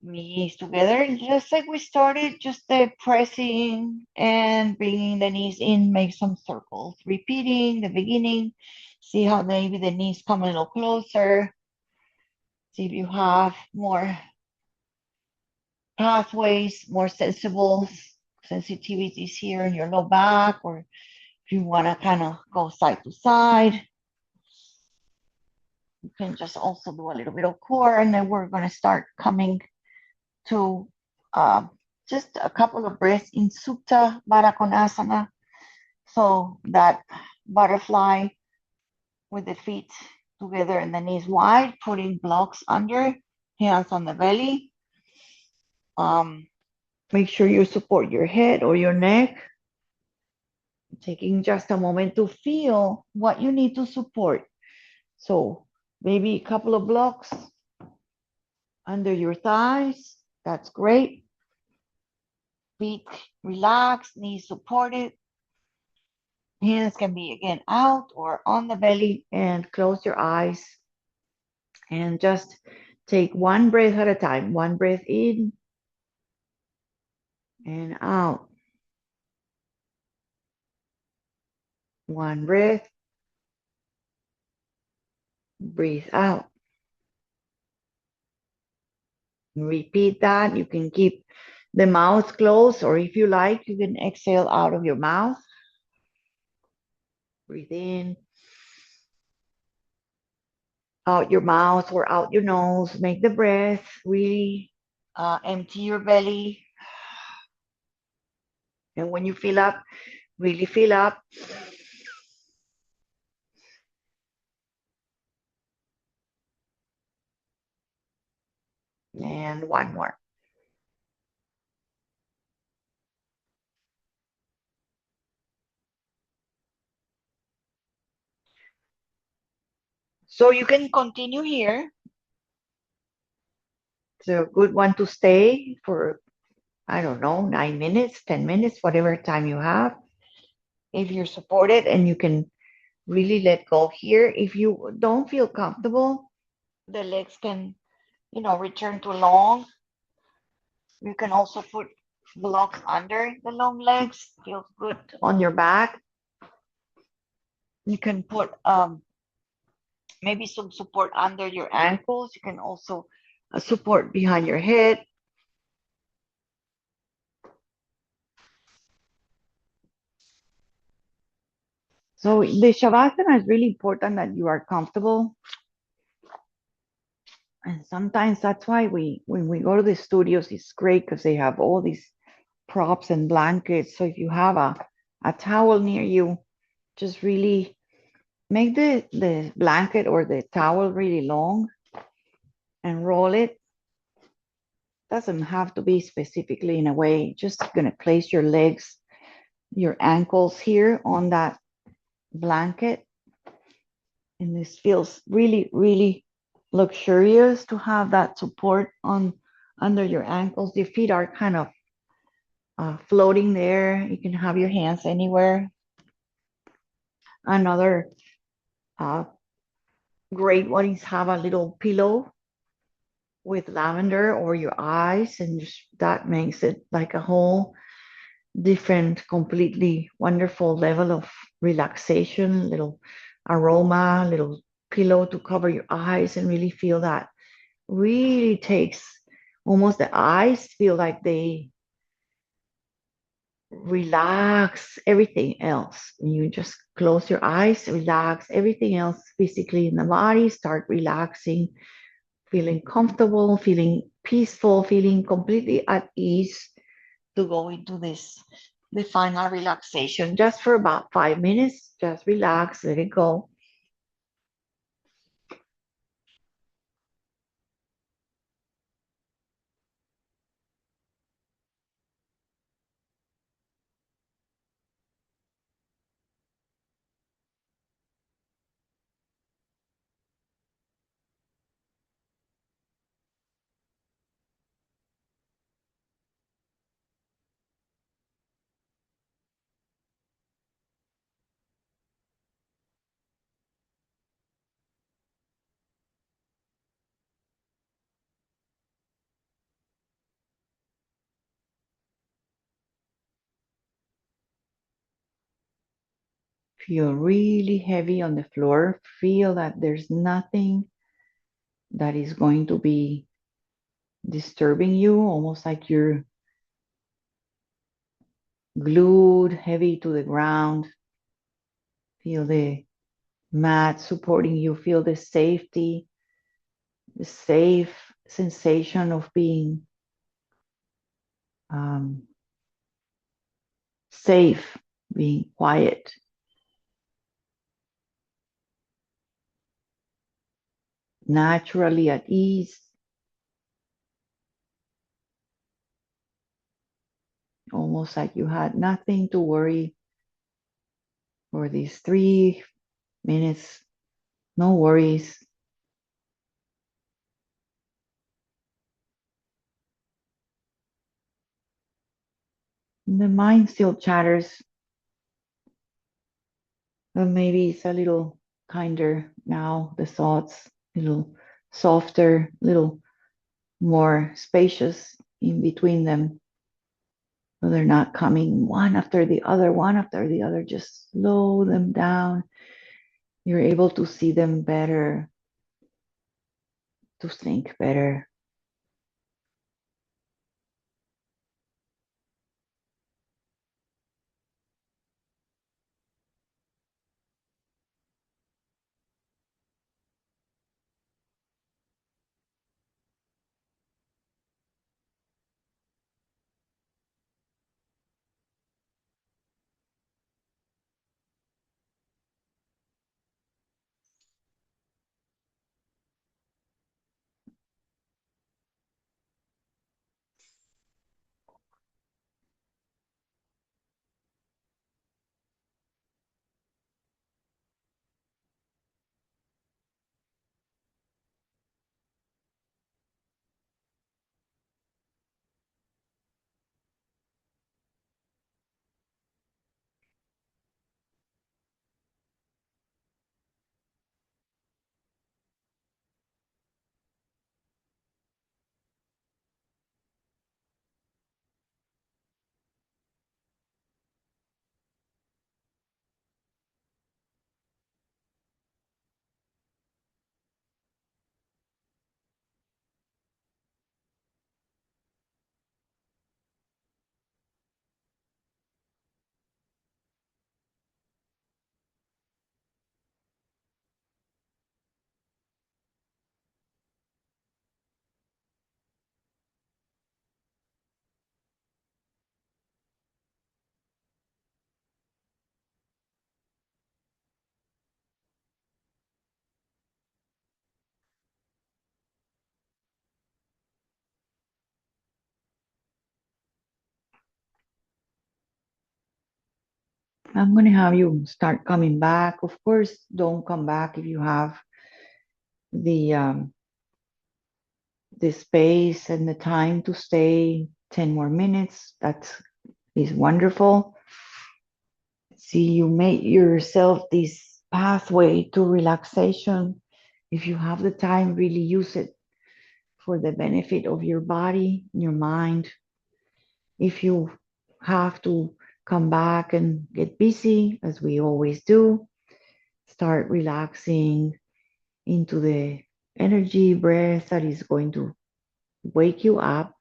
Knees together, just like we started, just pressing and bringing the knees in, make some circles, repeating the beginning. See how maybe the knees come a little closer. See if you have more pathways, more sensible sensitivities here in your low back, or if you want to kind of go side to side, you can just also do a little bit of core, and then we're going to start coming to uh, just a couple of breaths in Supta Baddha Konasana. So that butterfly with the feet together and the knees wide, putting blocks under, hands on the belly. Um, Make sure you support your head or your neck. Taking just a moment to feel what you need to support. So maybe a couple of blocks under your thighs. That's great. Feet relaxed, knees supported. Hands can be again out or on the belly, and close your eyes and just take one breath at a time. One breath in and out. One breath, breathe out. Repeat that. You can keep the mouth closed, or if you like, you can exhale out of your mouth. Breathe in, out your mouth or out your nose. Make the breath really empty your belly. And when you fill up, really fill up. And one more. So you can continue here. It's a good one to stay for, I don't know, 9 minutes, 10 minutes, whatever time you have. If you're supported and you can really let go here. If you don't feel comfortable, the legs can, return to long. You can also put blocks under the long legs. Feels good on your back. You can put maybe some support under your ankles. You can also support behind your head. So the Shavasana is really important that you are comfortable. And sometimes that's why when we go to the studios, it's great because they have all these props and blankets. So if you have a towel near you, just really make the blanket or the towel really long and roll it. Doesn't have to be specifically in a way, just gonna place your legs, your ankles here on that blanket. And this feels really, really luxurious to have that support on under your ankles. Your feet are kind of floating there. You can have your hands anywhere. Another uh, great one is have a little pillow with lavender or your eyes, and just, that makes it like a whole different, completely wonderful level of relaxation, little aroma, little pillow to cover your eyes and really feel that really takes almost the eyes feel like they relax everything else. You just close your eyes, relax everything else physically in the body, start relaxing, feeling comfortable, feeling peaceful, feeling completely at ease to go into this the final relaxation, just for about 5 minutes. Just relax, let it go. Feel really heavy on the floor. Feel that there's nothing that is going to be disturbing you, almost like you're glued heavy to the ground. Feel the mat supporting you. Feel the safety, the safe sensation of being um, safe, being quiet, naturally at ease, almost like you had nothing to worry for these 3 minutes. No worries. The mind still chatters, but maybe it's a little kinder now. The thoughts, a little softer, a little more spacious in between them. So they're not coming one after the other, one after the other. Just slow them down. You're able to see them better, to think better. I'm going to have you start coming back. Of course, don't come back if you have the the space and the time to stay 10 more minutes. That is wonderful. See, you make yourself this pathway to relaxation. If you have the time, really use it for the benefit of your body, your mind. If you have to come back and get busy, as we always do, start relaxing into the energy breath that is going to wake you up.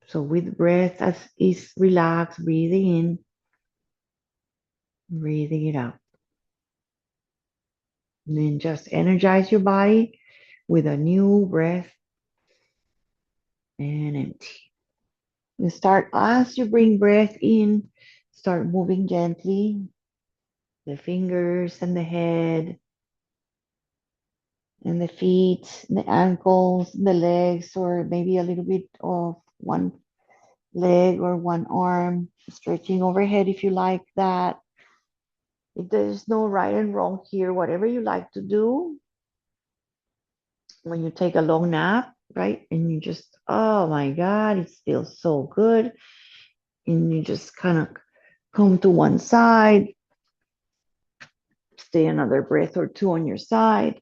So with breath as is relaxed, breathing in, breathing it out. And then just energize your body with a new breath and empty. You start as you bring breath in, Start moving gently, the fingers and the head and the feet, the ankles, the legs, or maybe a little bit of one leg or one arm, stretching overhead if you like that. If there's no right and wrong here, whatever you like to do when you take a long nap, right? And you just, oh my God, it feels so good. And you just kind of come to one side, stay another breath or two on your side.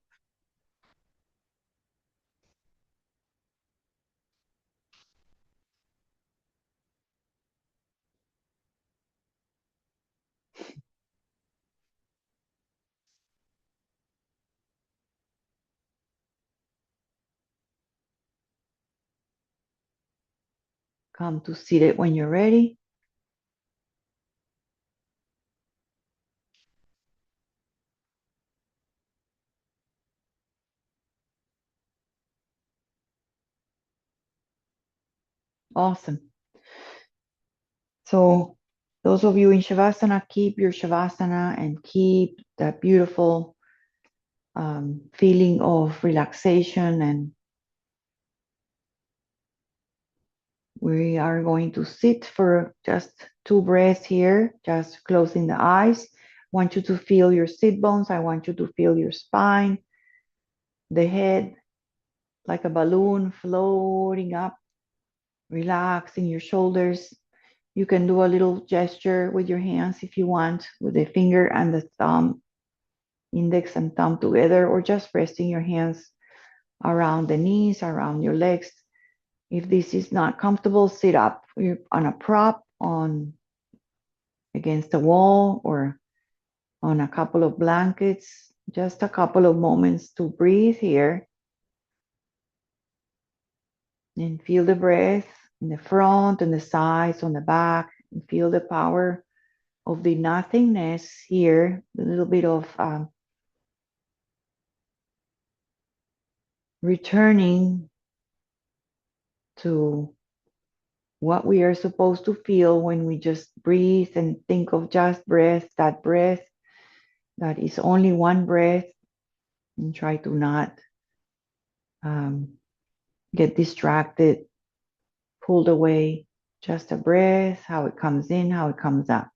Come to seated when you're ready. Awesome. So those of you in Shavasana, keep your Shavasana and keep that beautiful feeling of relaxation. And we are going to sit for just 2 breaths here, just closing the eyes. I want you to feel your sit bones. I want you to feel your spine, the head like a balloon floating up, relaxing your shoulders. You can do a little gesture with your hands if you want, with the finger and the thumb, index and thumb together, or just resting your hands around the knees, around your legs. If this is not comfortable, sit up on a prop, on against the wall, or on a couple of blankets. Just a couple of moments to breathe here and feel the breath in the front and the sides, on the back, and feel the power of the nothingness here, a little bit of returning to what we are supposed to feel when we just breathe and think of just breath that is only one breath, and try to not get distracted, pulled away. Just a breath, how it comes in, how it comes out.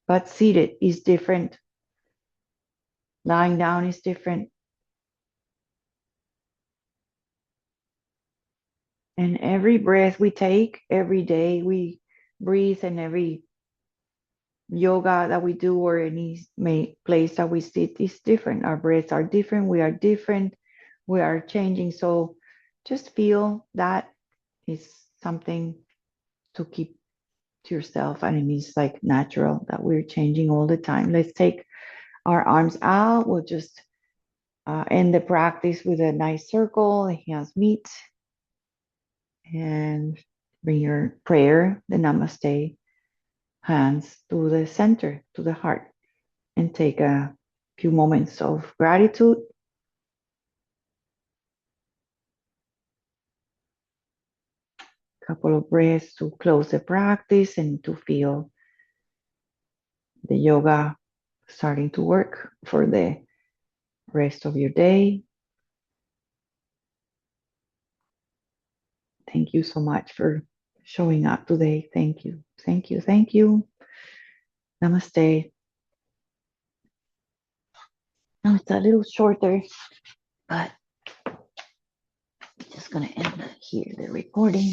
But seated is different. Lying down is different. And every breath we take, every day we breathe, and every yoga that we do or any place that we sit is different. Our breaths are different. We are different. We are changing. So just feel that is something to keep to yourself. And it is like natural that we're changing all the time. Let's take our arms out. We'll just end the practice with a nice circle. The hands meet. And bring your prayer, the namaste, hands to the center, to the heart, and take a few moments of gratitude. Couple of breaths to close the practice and to feel the yoga starting to work for the rest of your day. Thank you so much for showing up today. Thank you. Thank you. Thank you. Namaste. Now it's a little shorter, but I'm just going to end here the recording.